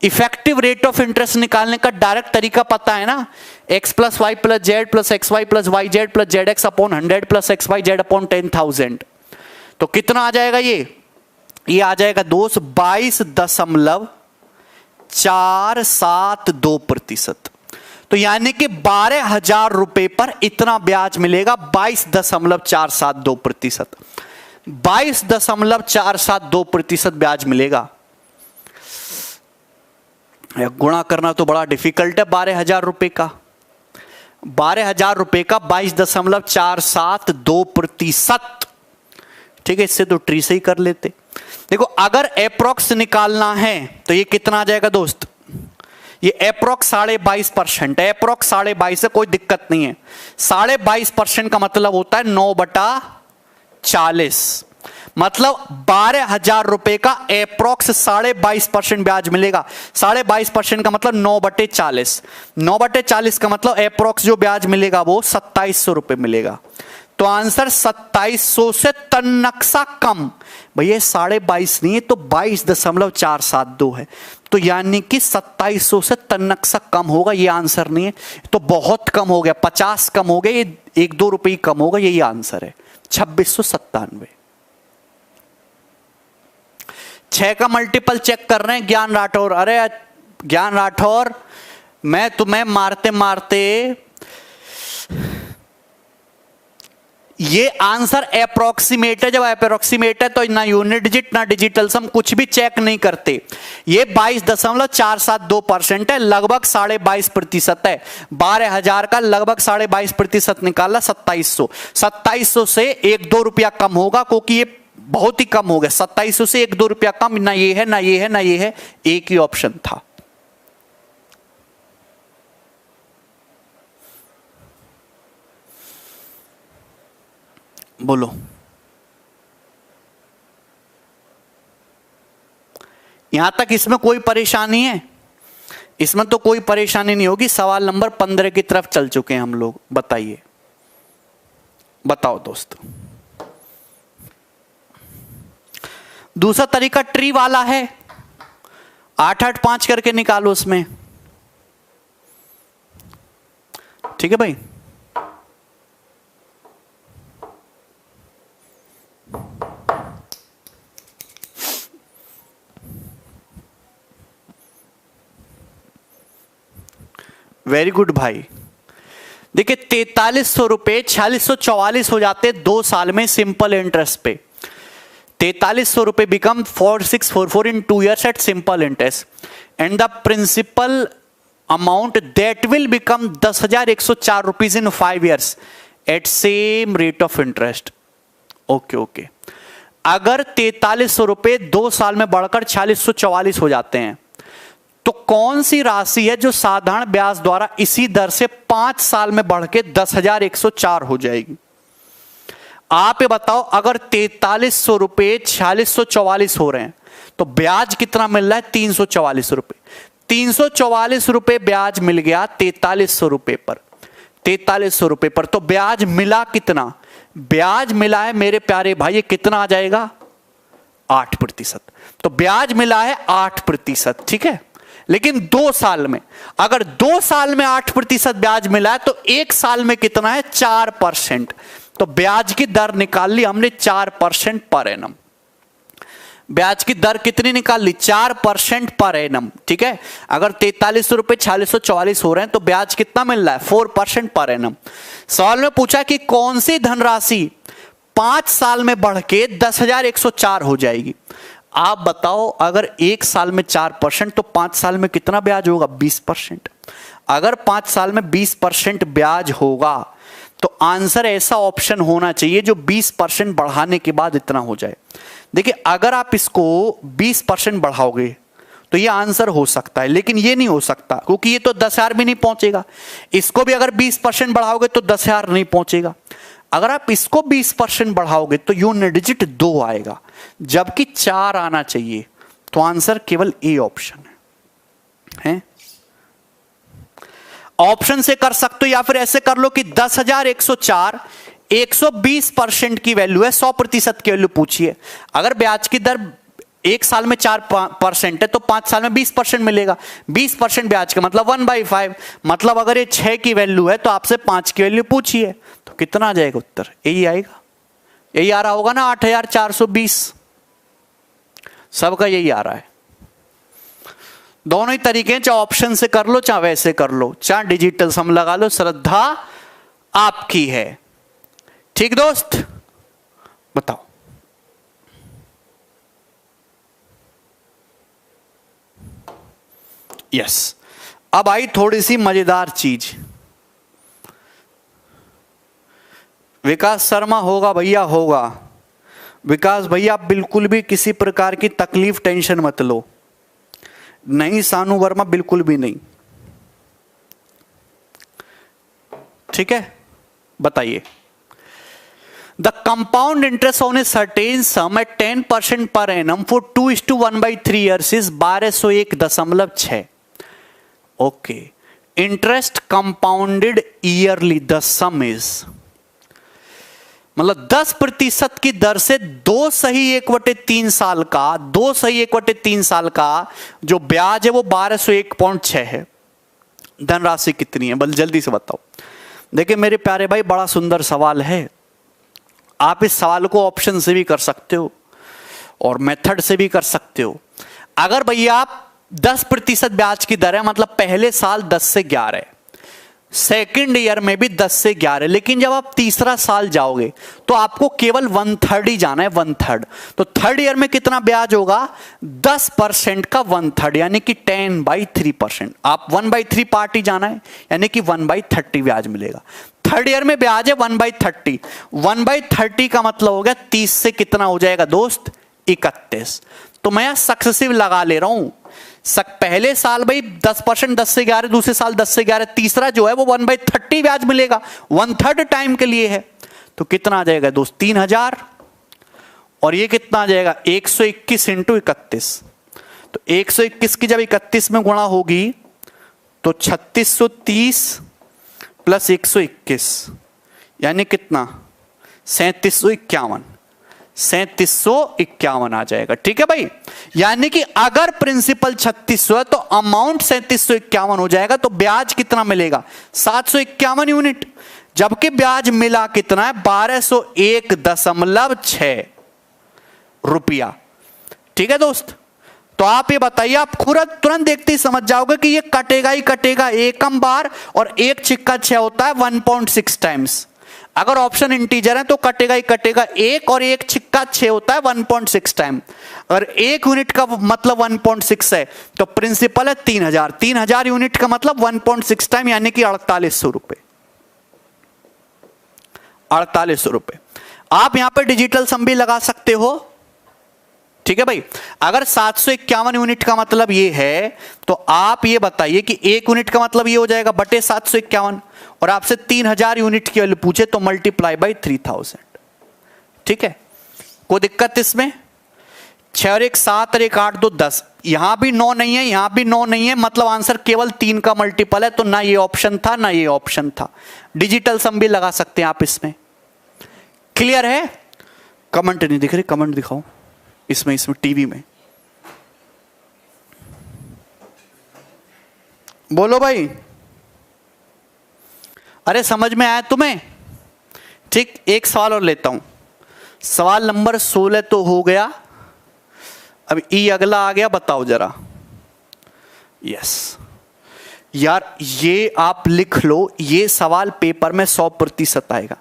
[SPEAKER 1] effective rate of interest निकालने का डायरेक्ट तरीका पता है ना। x plus Y plus Z plus x Y plus Y Z plus Z X upon 100 plus x Y Z upon 10,000। तो कितना आ जाएगा? ये आ जाएगा दोस्त 22.472%। तो यानी कि 12,000 रुपए पर इतना ब्याज मिलेगा, 22.472%। 22.472% ब्याज मिलेगा। गुणा करना तो बड़ा डिफिकल्ट है 12,000 रुपए का। 12,000 रुपए का 22.472%। ठीक है, इससे तो ट्री से ही कर लेते। देखो अगर एप्रोक्स निकालना है तो ये कितना आ जाएगा दोस्त? ये एप्रोक्स 22.5% है। एप्रोक्स 22.5 है, कोई दिक्कत नहीं है। 22.5% का मतलब होता है 9/40, मतलब 12,000 रुपए का एप्रोक्स 22.5% ब्याज मिलेगा। 22.5% का मतलब 9/40, 9/40 का मतलब एप्रोक्स जो ब्याज मिलेगा वो 2,700 रुपए मिलेगा। तो आंसर 2,700 से तन्नक्सा कम। भैया 22.5 नहीं है तो 22.472 है। तो यानी कि 2,700 से तन्नक्सा कम होगा, ये आंसर नहीं है। तो बहुत कम हो गया, 50 कम हो गया, ये 1-2 रुपए कम होगा, यही आंसर है 2697। 6 का मल्टीपल चेक कर रहे हैं ज्ञान राठौर। अरे ज्ञान राठौर, मैं तुम्हें मारते मारते ये आंसर अप्रोक्सीमेट है। जब अप्रोक्सीमेट है तो ना यूनिट डिजिट ना डिजिटल सम कुछ भी चेक नहीं करते। ये 22.472% है, लगभग 22.5% है। 12,000 का लगभग 22.5% निकाला 2,700। 2,700 से 1-2 रुपया कम होगा, क्योंकि ये बहुत ही कम हो गया। 2,700 से 1-2 रुपया कम, ना ये है ना ये है ना ये है, एक ही ऑप्शन था। बोलो यहां तक इसमें कोई परेशानी है? इसमें तो कोई परेशानी नहीं होगी। सवाल नंबर 15 की तरफ चल चुके हैं हम लोग। बताइए, बताओ दोस्त। दूसरा तरीका ट्री वाला है, 8-8-5 करके निकालो उसमें। ठीक है भाई, वेरी गुड भाई। देखिए 4,300 रुपए 4,644 हो जाते 2 साल में सिंपल इंटरेस्ट पे। 4,300 रुपए become 4,644 in 2 years at simple interest and the principal amount that will become 10,104 rupees in 5 years at same rate of interest. Okay okay, अगर 4,300 रुपए 2 साल में बढ़कर 4,644 हो जाते हैं तो कौन सी राशि है जो साधारण ब्याज द्वारा इसी दर से 5 साल में बढ़ के 10,104 हो जाएगी? आप ये बताओ, अगर 4,300 रुपए 4,644 हो रहे हैं तो ब्याज कितना मिल रहा है? 344 रुपए। 344 रुपए ब्याज मिल गया 4,300 रुपए पर। 4,300 रुपए पर तो ब्याज मिला कितना? ब्याज मिला है मेरे प्यारे भाई, ये कितना आ जाएगा? 8%। तो ब्याज मिला है 8%। ठीक है, लेकिन 2 साल में, अगर 2 साल में 8% ब्याज मिला है तो 1 साल में कितना है? 4%। तो ब्याज की दर निकाल ली हमने 4% पर एनम। ब्याज की दर कितनी निकाल ली? 4% पर एनम। ठीक है, अगर 4,300 रुपए 4,644 हो रहे हैं तो ब्याज कितना मिल रहा है? 4% पर एनम। सवाल में पूछा कि कौन सी धनराशि 5 साल में बढ़ के 10,104 हो जाएगी। आप बताओ, अगर 1 साल में 4% तो 5 साल में कितना ब्याज होगा? 20%। अगर 5 साल में 20% ब्याज होगा तो आंसर ऐसा ऑप्शन होना चाहिए जो 20% बढ़ाने के बाद इतना हो जाए। देखिए, अगर आप इसको 20% बढ़ाओगे तो ये आंसर हो सकता है, लेकिन ये नहीं हो सकता क्योंकि ये तो 10,000 भी नहीं पहुंचेगा। इसको भी अगर 20% बढ़ाओगे तो 10,000 नहीं पहुंचेगा। अगर आप इसको 20% बढ़ाओगे तो यूनिट डिजिट 2 आएगा, जबकि 4 आना चाहिए। तो आंसर केवल ए ऑप्शन है। ऑप्शन से कर सकते हो या फिर ऐसे कर लो कि 10,104 120% की वैल्यू है, 100% की वैल्यू पूछिए। अगर ब्याज की दर 1 साल में 4% है तो 5 साल में 20% मिलेगा। 20% ब्याज का मतलब 1/5, मतलब अगर ये 6 की वैल्यू है तो आपसे 5 की वैल्यू पूछिए तो कितना आ जाएगा उत्तर? यही आएगा। यही आ रहा होगा ना, 8,420। सबका यही आ रहा है। दोनों ही तरीके हैं, चाहे ऑप्शन से कर लो चाहे वैसे कर लो, चाहे डिजिटल सम लगा लो, श्रद्धा आपकी है। ठीक दोस्त, बताओ। यस, अब आई थोड़ी सी मजेदार चीज। विकास शर्मा होगा भैया, होगा। विकास भैया, बिल्कुल भी किसी प्रकार की तकलीफ टेंशन मत लो। नहीं सानू वर्मा, बिल्कुल भी नहीं। ठीक है, बताइए। The compound interest on a certain sum at 10% per annum for 2:1/3 years is 1201.6। Okay, interest compounded yearly, the sum is, मतलब 10% की दर से 2 सही 1/3 साल का, 2 सही 1/3 साल का जो ब्याज है वो 1201.6 है। धनराशि कितनी है? बल जल्दी से बताओ। देखिए मेरे प्यारे भाई, बड़ा सुंदर सवाल है। आप इस सवाल को ऑप्शन से भी कर सकते हो और मेथड से भी कर सकते हो। अगर भैया आप 10% ब्याज की दर है, मतलब पहले साल 10 से 11 है, सेकेंड ईयर में भी 10 से 11, लेकिन जब आप तीसरा साल जाओगे तो आपको केवल 1/3 ही जाना है, 1/3। तो थर्ड ईयर में कितना ब्याज होगा? 10% का 1/3, यानी कि 10/3%। आप 1/3 पार्ट ही जाना है, यानी कि 1/30 ब्याज मिलेगा। थर्ड ईयर में ब्याज है 1/30। 1/30 का मतलब हो गया 30 से कितना हो जाएगा दोस्त? 31। तो मैं यहां सक्सेसिव लगा ले रहा हूं। पहले साल भाई 10%, 10 से 11, दूसरे साल 10 से 11, तीसरा जो है वो 1/30 ब्याज मिलेगा, 1/3 टाइम के लिए है। तो कितना आ जाएगा दोस्त? 3,000। और ये कितना आ जाएगा? 121 × 31। तो 121 की जब 31 में गुणा होगी तो 3630 प्लस 121 यानी कितना? 3751। 3751 आ जाएगा। ठीक है भाई, यानी कि अगर प्रिंसिपल 3600 है तो अमाउंट 3751 हो जाएगा। तो ब्याज कितना मिलेगा? 751 यूनिट, जबकि ब्याज मिला कितना है? 1201.6 रुपया। ठीक है दोस्त, तो आप ये बताइए, आप तुरंत देखते ही समझ जाओगे कि ये कटेगा ही कटेगा एकम बार, और एक छिक्का 6 होता है 1.6 टाइम्स। अगर ऑप्शन इंटीजर है तो कटेगा ही कटेगा एक, और एक छिक्का 6 होता है 1.6 टाइम। अगर 1 यूनिट का मतलब 1.6 है तो प्रिंसिपल है 3,000। 3,000 यूनिट का मतलब 1.6 टाइम, यानी कि 4800 रुपए। 4800 रुपए। आप यहां पर डिजिटल सम भी लगा सकते हो। ठीक है भाई, अगर 751 यूनिट का मतलब ये है तो आप ये बताइए कि 1 यूनिट का मतलब ये हो जाएगा बटे 751, और आपसे 3,000 यूनिट की वैल्यू पूछे तो मल्टीप्लाई बाई 3000। ठीक है, कोई दिक्कत इसमें? 6 और 1 7 और 1 8 2 10। यहां भी 9 नहीं है, यहां भी 9 नहीं है, मतलब आंसर केवल 3 का मल्टीपल है। तो ना ये ऑप्शन था ना ये ऑप्शन था। डिजिटल सम भी लगा सकते हैं आप इसमें। क्लियर है? कमेंट नहीं दिख रहे, कमेंट दिखाओ इसमें टीवी में। बोलो भाई, अरे समझ में आया तुम्हें? ठीक, एक सवाल और लेता हूं। सवाल नंबर 16 तो हो गया, अब ई अगला आ गया, बताओ जरा। यस यार, ये आप लिख लो, ये सवाल पेपर में 100% आएगा।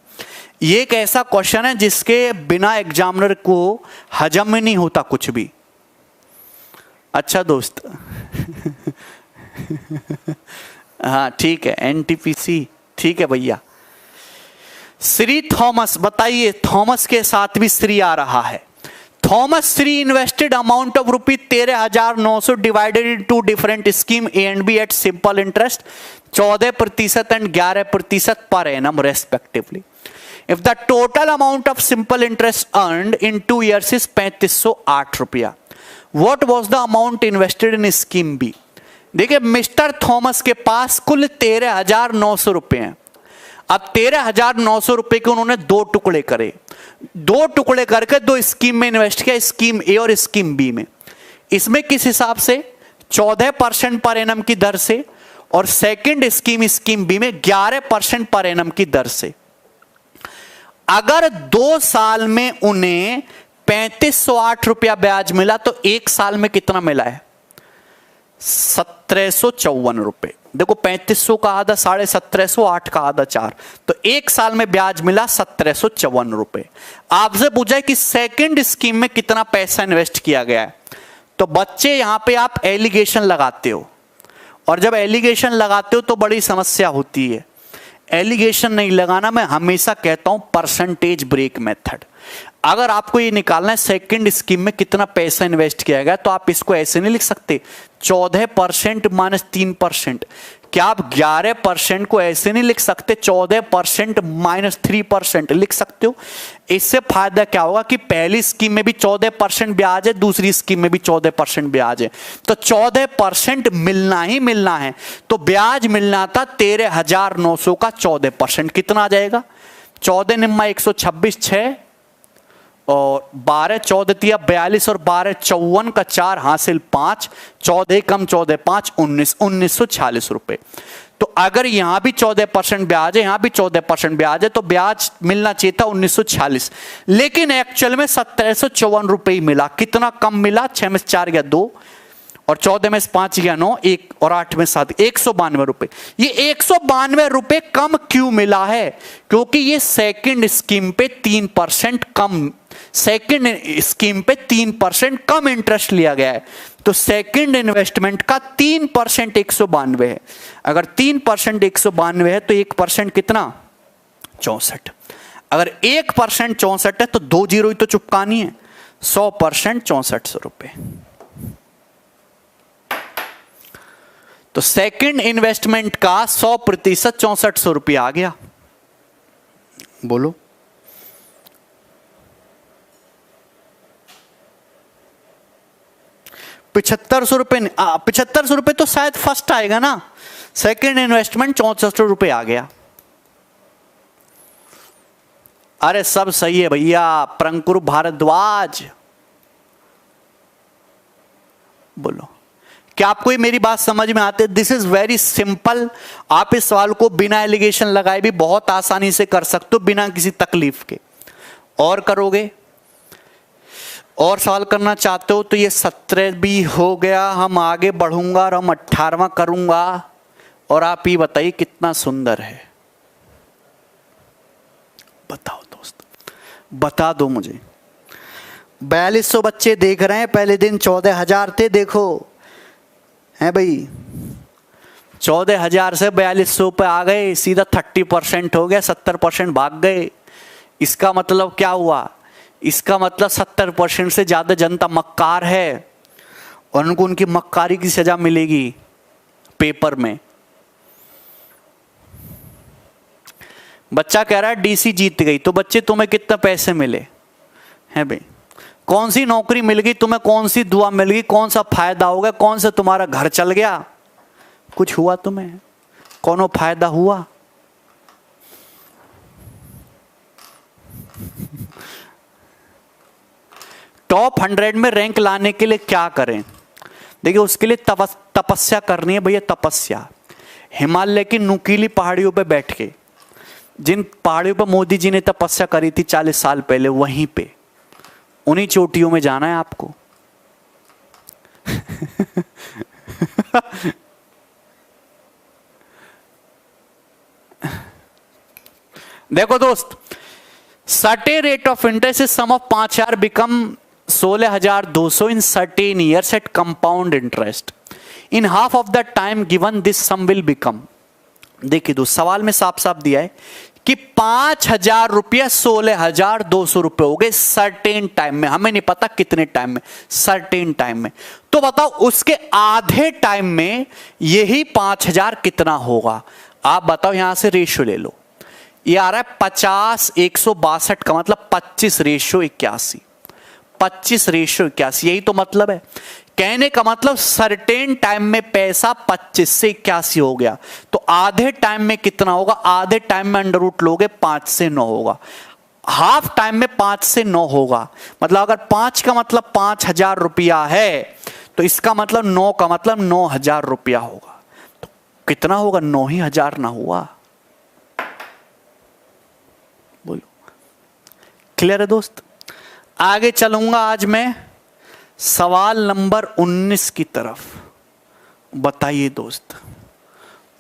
[SPEAKER 1] ये एक ऐसा क्वेश्चन है जिसके बिना एग्जामिनर को हजम में नहीं होता कुछ भी। अच्छा दोस्त हाँ ठीक है, एनटीपीसी ठीक है भैया। श्री थॉमस, बताइए थॉमस के साथ भी श्री आ रहा है। Thomas Shri invested amount of rupees 13,900 divided in two different scheme A and B at simple interest 14% and 11% per annum respectively. If the total amount of simple interest earned in 2 years is 3508 rupaya, what was the amount invested in scheme B. देखिए mister Thomas के पास कुल 13,900 रुपए हैं। अब 13,900 रुपए के उन्होंने 2 टुकड़े करे, 2 टुकड़े करके 2 स्कीम में इन्वेस्ट किया, स्कीम ए और स्कीम बी में। इसमें किस हिसाब से 14% पर एनम की दर से, और सेकंड स्कीम स्कीम बी में 11% पर एनम की दर से। अगर 2 साल में उन्हें 3508 रुपया ब्याज मिला तो 1 साल में कितना मिला है 1754 रुपए। देखो 3500 का आधा 1750, 8 का आधा 4, तो 1 साल में ब्याज मिला 1754 रुपए। आपसे पूछा है कि सेकंड स्कीम में कितना पैसा इन्वेस्ट किया गया है, तो बच्चे यहां पे आप एलिगेशन लगाते हो, और जब एलिगेशन लगाते हो तो बड़ी समस्या होती है। एलिगेशन नहीं लगाना, मैं हमेशा कहता हूं परसेंटेज ब्रेक मेथड। अगर आपको ये निकालना है सेकंड स्कीम में कितना पैसा इन्वेस्ट किया गया, तो आप इसको ऐसे नहीं लिख सकते 14% माइनस 3%। क्या आप 11% को ऐसे नहीं लिख सकते 14% माइनस 3%? लिख सकते हो। इससे फायदा क्या होगा कि पहली स्कीम में भी 14% ब्याज है, दूसरी स्कीम में भी 14% ब्याज है, तो 14% मिलना ही मिलना है। तो ब्याज मिलना था 13,900 का 14%, कितना आ जाएगा 14 निम्मा 126, 6 और 12 14 तिया 42 और 12 54 का 4 हासिल 5, 14 कम 14 5 19, 1946 रुपए। तो अगर यहां भी 14% ब्याज है, यहां भी 14% ब्याज है, तो ब्याज मिलना चाहिए था 1946, लेकिन एक्चुअल में 1754 रुपए ही मिला। कितना कम मिला, 6 में 4 गया 2, और 14 में 5 गया 9, 1 और 8 में 7, 192 रुपए। ये 192 रुपए कम क्यों मिला है? क्योंकि ये सेकंड स्कीम पे 3% कम, सेकंड स्कीम पे 3% कम इंटरेस्ट लिया गया है। तो सेकंड इन्वेस्टमेंट का 3% 192 है। अगर 3% 192 है तो 1% कितना 64। अगर 1% 64 है तो 2 जीरो ही तो चुपकानी है, 100% 6400 रुपए। तो सेकंड इन्वेस्टमेंट का 100% 6400 रुपया आ गया। बोलो 7500 रुपए, 7500 रुपए तो शायद फर्स्ट आएगा ना। सेकंड इन्वेस्टमेंट 6400 रुपए आ गया। अरे सब सही है भैया। प्रंकुर भारद्वाज बोलो, क्या आपको ये मेरी बात समझ में आती है? This is very simple. आप इस सवाल को बिना एलिगेशन लगाए भी बहुत आसानी से कर सकते हो, बिना किसी तकलीफ के। और करोगे, और सवाल करना चाहते हो तो ये 17 भी हो गया। हम आगे बढ़ूंगा और हम 18वां करूंगा, और आप ये बताइए कितना सुंदर है। बताओ दोस्त, बता दो मुझे। 4200 बच्चे देख रहे हैं, पहले दिन 14,000 थे। देखो है भाई, 14,000 से 4200 पे आ गए, सीधा 30% हो गया, 70% भाग गए। इसका मतलब क्या हुआ? इसका मतलब 70% से ज्यादा जनता मक्कार है, और उनको उनकी मक्कारी की सजा मिलेगी पेपर में। बच्चा कह रहा है डीसी जीत गई, तो बच्चे तुम्हें कितने पैसे मिले हैं भाई? कौन सी नौकरी मिल गई तुम्हें? कौन सी दुआ मिल गई? कौन सा फायदा हो गया? कौन सा तुम्हारा घर चल गया? कुछ हुआ तुम्हें? कौनो फायदा हुआ? टॉप 100 में रैंक लाने के लिए क्या करें? देखिए उसके लिए तपस्या करनी है भैया, तपस्या। हिमालय की नुकीली पहाड़ियों पे बैठ के, जिन पहाड़ियों पर मोदी जी ने तपस्या करी थी 40 साल पहले, वहीं पे उन्हीं चोटियों में जाना है आपको। देखो दोस्त, certain rate of interest is sum of 5,000 become 16,200 in certain years at compound interest in half of the time given this sum will become. देखिए दोस्त, सवाल में साफ साफ दिया है कि 5,000 रुपया 16,200 रुपये हो गए सर्टेन टाइम में, हमें नहीं पता कितने टाइम में, सर्टेन टाइम में। तो बताओ उसके आधे टाइम में यही 5,000 कितना होगा? आप बताओ, यहां से रेशियो ले लो, ये आ रहा है 50 162 का मतलब 25:81, 25:81, यही तो मतलब है। कहने का मतलब सर्टेन टाइम में पैसा 25 से 81 हो गया, तो आधे टाइम में कितना होगा? आधे टाइम में अंडर रूट लोगे 5 से 9 होगा, हाफ टाइम में 5 से 9 होगा। मतलब अगर 5 का मतलब 5,000 रुपया है तो इसका मतलब 9 का मतलब 9,000 रुपया होगा। तो कितना होगा? 9,000 ना हुआ? बोलो, क्लियर है दोस्त? आगे चलूंगा आज मैं सवाल नंबर 19 की तरफ। बताइए दोस्त,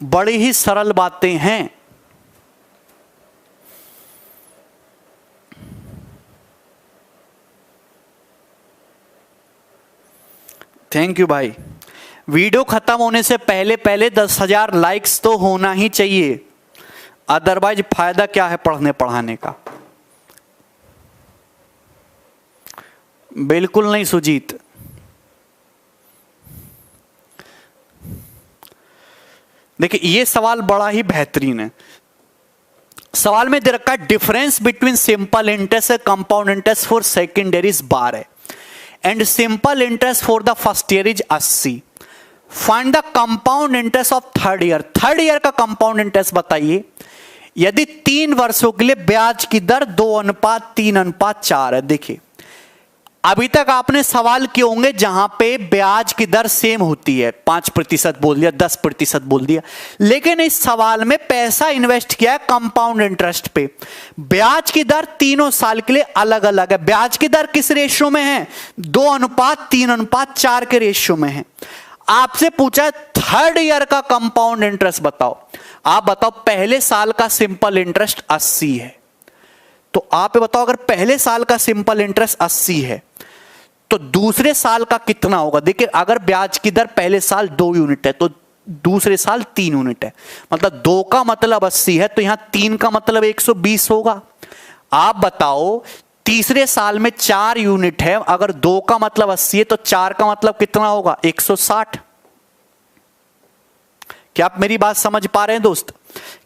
[SPEAKER 1] बड़ी ही सरल बातें हैं। थैंक यू भाई। वीडियो खत्म होने से पहले पहले 10,000 लाइक्स तो होना ही चाहिए, अदरवाइज फायदा क्या है पढ़ने पढ़ाने का? बिल्कुल नहीं सुजीत। देखिए, ये सवाल बड़ा ही बेहतरीन है। सवाल में दे रखा है डिफरेंस बिटवीन सिंपल इंटरेस्ट और compound interest for second year is 12 and simple interest for the first year is 80। Find the compound interest of third year. Third year का कंपाउंड इंटरेस्ट बताइए। यदि 3 वर्षों के लिए ब्याज की दर 2:3:4 है। देखिए, अभी तक आपने सवाल किए होंगे जहां पे ब्याज की दर सेम होती है, 5% बोल दिया, 10% बोल दिया, लेकिन इस सवाल में पैसा इन्वेस्ट किया है कंपाउंड इंटरेस्ट पे। ब्याज की दर तीनों साल के लिए अलग अलग है। ब्याज की दर किस रेशियो में है? 2:3:4 के रेशियो में है। आपसे पूछा है थर्ड ईयर का कंपाउंड इंटरेस्ट बताओ। आप बताओ, पहले साल का सिंपल इंटरेस्ट 80 है, तो आप बताओ अगर पहले साल का सिंपल इंटरेस्ट 80 है तो दूसरे साल का कितना होगा? देखिए, अगर ब्याज की दर पहले साल 2 यूनिट है तो दूसरे साल 3 यूनिट है, मतलब 2 का मतलब 80 है, तो यहां 3 का मतलब 120 होगा। आप बताओ, तीसरे साल में 4 यूनिट है, अगर 2 का मतलब 80 है तो 4 का मतलब कितना होगा? 160। क्या आप मेरी बात समझ पा रहे हैं दोस्त?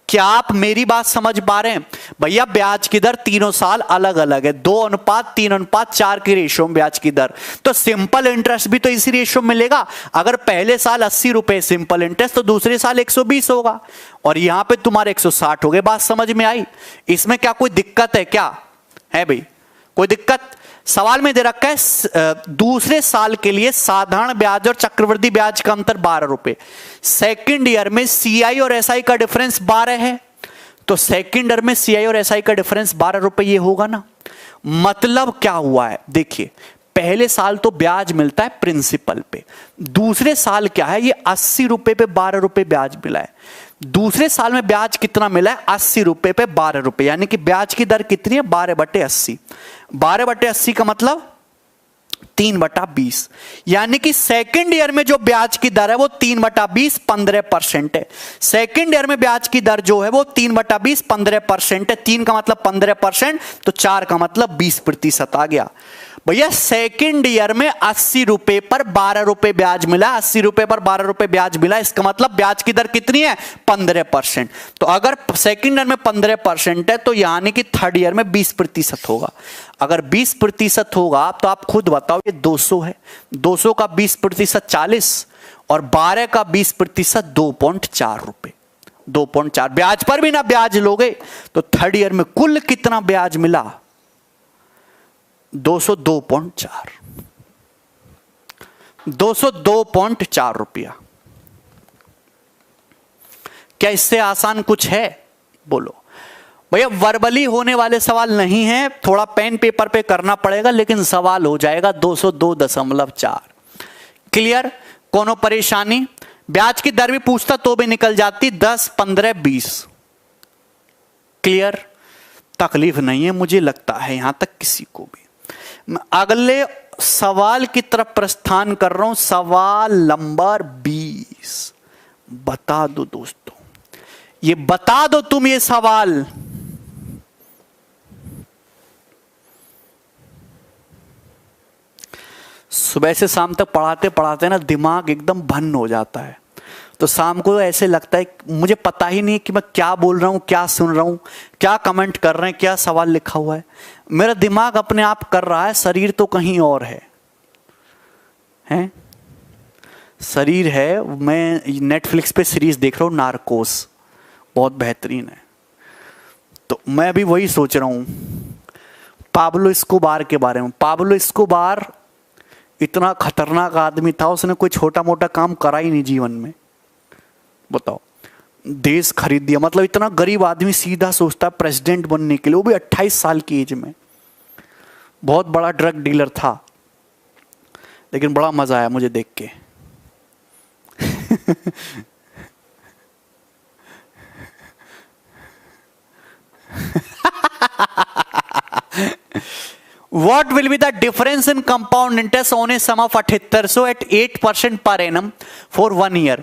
[SPEAKER 1] क्या आप मेरी बात समझ पा रहे हैं? भैया, ब्याज की दर तीनों साल अलग अलग है, 2:3:4 के रेशियो में ब्याज की दर। तो सिंपल इंटरेस्ट भी तो इसी रेशियो में मिलेगा। अगर पहले साल 80 रुपए सिंपल इंटरेस्ट तो दूसरे साल 120 होगा, और यहां पे तुम्हारे 160 हो गए। बात समझ में आई? इसमें क्या कोई दिक्कत है? क्या है भाई कोई दिक्कत? सवाल में दे रखा है दूसरे साल के लिए साधारण ब्याज और चक्रवृद्धि ब्याज का अंतर 12 रुपए। सेकेंड ईयर में सीआई और एसआई का डिफरेंस 12 है, तो सेकेंड ईयर में सीआई और एसआई का डिफरेंस 12 रुपए ये होगा ना। मतलब क्या हुआ है? देखिए, पहले साल तो ब्याज मिलता है प्रिंसिपल पे, दूसरे साल क्या है? ये 80 रुपए पे 12 रुपए ब्याज मिला है। दूसरे साल में ब्याज कितना मिला है? 80 रुपए पे 12 रुपए, यानी कि ब्याज की दर कितनी है? 12/80। 12/80 का मतलब 3/20, यानी कि सेकेंड ईयर में जो ब्याज की दर है वो 3/20 15% है। सेकेंड ईयर में ब्याज की दर जो है वो 3/20 15% है। 3 का मतलब 15%, तो 4 का मतलब 20% आ गया। भैया, सेकेंड ईयर में 80 रुपए पर 12 रुपए ब्याज मिला, 80 रुपए पर 12 रुपए ब्याज मिला, इसका मतलब ब्याज की दर कितनी है? 15%। तो अगर सेकेंड ईयर में 15% है तो यानी कि थर्ड ईयर में 20% होगा। अगर 20% होगा तो आप खुद बताओ, ये 200 है, 200 का 20% 40, और 12 का 20% 2.4 रुपए। 2.4 ब्याज पर भी ना ब्याज लोगे तो थर्ड ईयर में कुल कितना ब्याज मिला? 202.4, 202.4 रुपया। क्या इससे आसान कुछ है? बोलो भैया। वर्बली होने वाले सवाल नहीं है, थोड़ा पेन पेपर पे करना पड़ेगा, लेकिन सवाल हो जाएगा 202.4। क्लियर? कोनो परेशानी? ब्याज की दर भी पूछता तो भी निकल जाती 10, 15, 20। क्लियर? तकलीफ नहीं है मुझे लगता है यहां तक किसी को भी। अगले सवाल की तरफ प्रस्थान कर रहा हूं। सवाल नंबर 20 बता दो दोस्तों, ये बता दो तुम ये सवाल। सुबह से शाम तक पढ़ाते पढ़ाते ना दिमाग एकदम भन्न हो जाता है, तो शाम को ऐसे लगता है मुझे पता ही नहीं कि मैं क्या बोल रहा हूं, क्या सुन रहा हूं, क्या कमेंट कर रहे हैं, क्या सवाल लिखा हुआ है। मेरा दिमाग अपने आप कर रहा है, शरीर तो कहीं और है। शरीर है, मैं नेटफ्लिक्स पे सीरीज देख रहा हूं नार्कोस, बहुत बेहतरीन है। तो मैं भी वही सोच रहा हूं पाब्लो एस्कोबार के बारे में। पाब्लो एस्कोबार इतना खतरनाक आदमी था, उसने कोई छोटा मोटा काम करा ही नहीं जीवन में। बताओ, देश खरीद दिया, मतलब इतना गरीब आदमी सीधा सोचता है प्रेसिडेंट बनने के लिए, वो भी 28 साल की एज में। बहुत बड़ा ड्रग डीलर था, लेकिन बड़ा मजा आया मुझे देख के। What will be the difference in compound interest on a sum of 7800 at 8% per annum for 1 year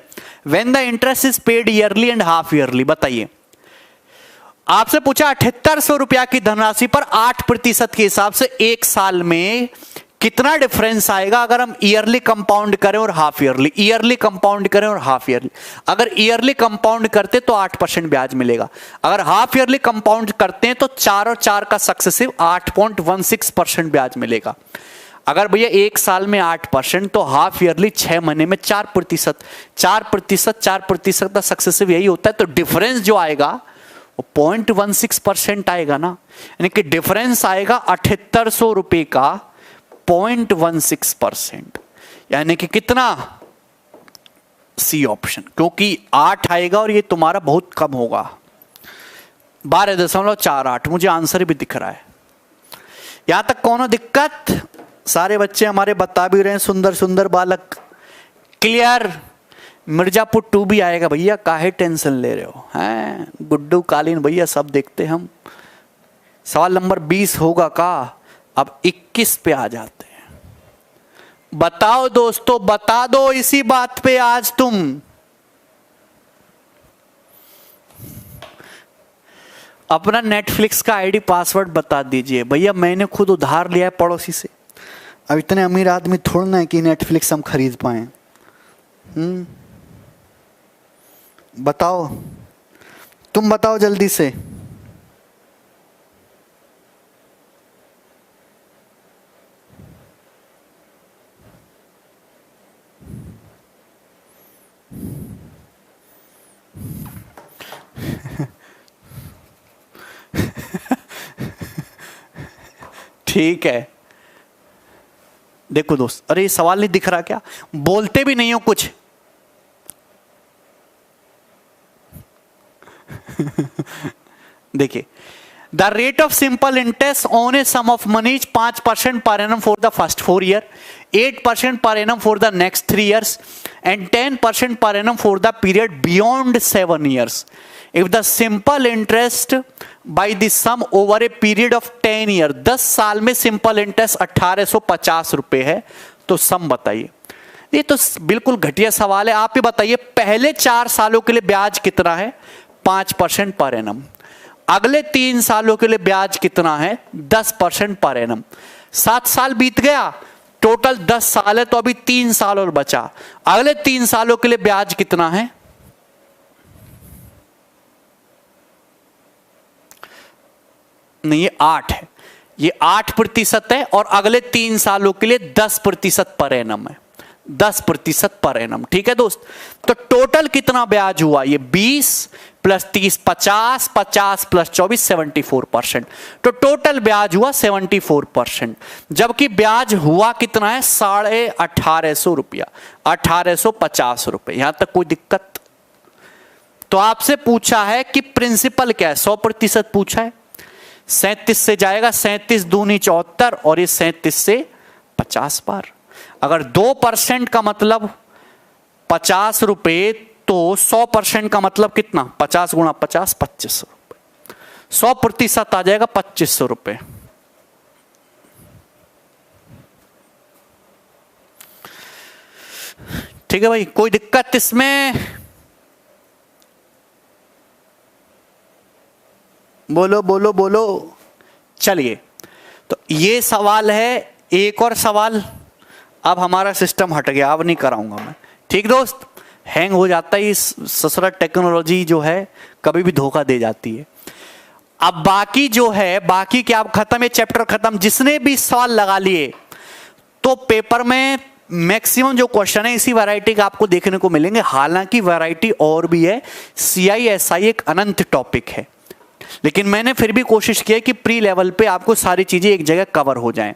[SPEAKER 1] when the interest is paid yearly and half yearly? बताइए, आपसे पूछा 7800 रुपया की धनराशि पर 8% के हिसाब से एक साल में कितना डिफरेंस आएगा अगर हम ईयरली कंपाउंड करें और हाफ ईयरली, ईयरली कंपाउंड करें और हाफ ईयरली। अगर ईयरली कंपाउंड करते तो 8% ब्याज मिलेगा, अगर हाफ ईयरली कंपाउंड करते हैं तो 4 और 4 का सक्सेसिव 8.16% ब्याज मिलेगा। अगर भैया एक साल में 8% तो हाफ ईयरली 6 महीने में 4%, 4% का सक्सेसिव यही होता है। तो डिफरेंस जो आएगा वो 0.16% आएगा ना, यानी कि डिफरेंस आएगा 7800 रुपए का 0.16%, यानी कि कितना? सी ऑप्शन, क्योंकि 8 आएगा और ये तुम्हारा बहुत कम होगा, 12.48। मुझे आंसर भी दिख रहा है। यहां तक कौन दिक्कत? सारे बच्चे हमारे बता भी रहे हैं, सुंदर सुंदर बालक। क्लियर? मिर्जापुर 2 भी आएगा भैया, काहे टेंशन ले रहे हो? हैं गुड्डू कालीन भैया सब देखते हम। सवाल नंबर 20 होगा का? अब 21 पे आ जाते हैं। बताओ दोस्तों, बता दो इसी बात पे आज तुम। अपना नेटफ्लिक्स का आईडी पासवर्ड बता दीजिए। भैया मैंने खुद उधार लिया है पड़ोसी से, अब इतने अमीर आदमी थोड़ा ना है कि नेटफ्लिक्स हम खरीद पाए। बताओ, तुम बताओ जल्दी से। ठीक है, देखो दोस्त, अरे ये सवाल नहीं दिख रहा क्या? बोलते भी नहीं हो कुछ। देखिए, the rate of simple interest on a sum of money is 5% per annum for the first 4 years, 8% per annum for the next 3 years and 10% per annum for the period beyond 7 years. If the simple interest by the sum over a period of 10 years, 10 साल में simple interest 1850 रुपए है, तो सम बताइए। ये तो बिल्कुल घटिया सवाल है। आप ही बताइए, पहले 4 सालों के लिए ब्याज कितना है? 5% पर एनम। अगले 3 सालों के लिए ब्याज कितना है? 10% पर एनम। 7 साल बीत गया, टोटल 10 साल है, तो अभी 3 साल और बचा। अगले 3 सालों के लिए ब्याज कितना है? नहीं, ये 8 है, ये 8% है, और अगले 3 सालों के लिए 10% पर एनम है, 10% पर एनम। ठीक है दोस्त, तो टोटल कितना ब्याज हुआ? ये 20 प्लस 30 50, 50 प्लस 24 74%। तो टोटल ब्याज हुआ 74%, जबकि ब्याज हुआ कितना है? 1850 रुपया, 1850 रुपए। यहां तक कोई दिक्कत? तो आपसे पूछा है कि प्रिंसिपल क्या है, 100% पूछा है। 37 से जाएगा, 37 दूनी 74, और ये 37 से 50 पार। अगर 2% का मतलब 50 रुपए, तो 100% का मतलब कितना? 50 गुणा 50 2500 रुपए। 100% आ जाएगा 2500 रुपए। ठीक है भाई, कोई दिक्कत इसमें? बोलो बोलो बोलो। चलिए, तो ये सवाल है। एक और सवाल, अब हमारा सिस्टम हट गया, अब नहीं कराऊंगा मैं। ठीक दोस्त, हैंग हो जाता है, इस ससुरा टेक्नोलॉजी जो है कभी भी धोखा दे जाती है। अब बाकी जो है, बाकी क्या, अब खत्म, ये चैप्टर खत्म। जिसने भी सवाल लगा लिए तो पेपर में मैक्सिमम जो क्वेश्चन है इसी वैरायटी का आपको देखने को मिलेंगे। हालांकि वैरायटी और भी है, CISI एक अनंत टॉपिक है, लेकिन मैंने फिर भी कोशिश की है कि प्री लेवल पे आपको सारी चीजें एक जगह कवर हो जाएं।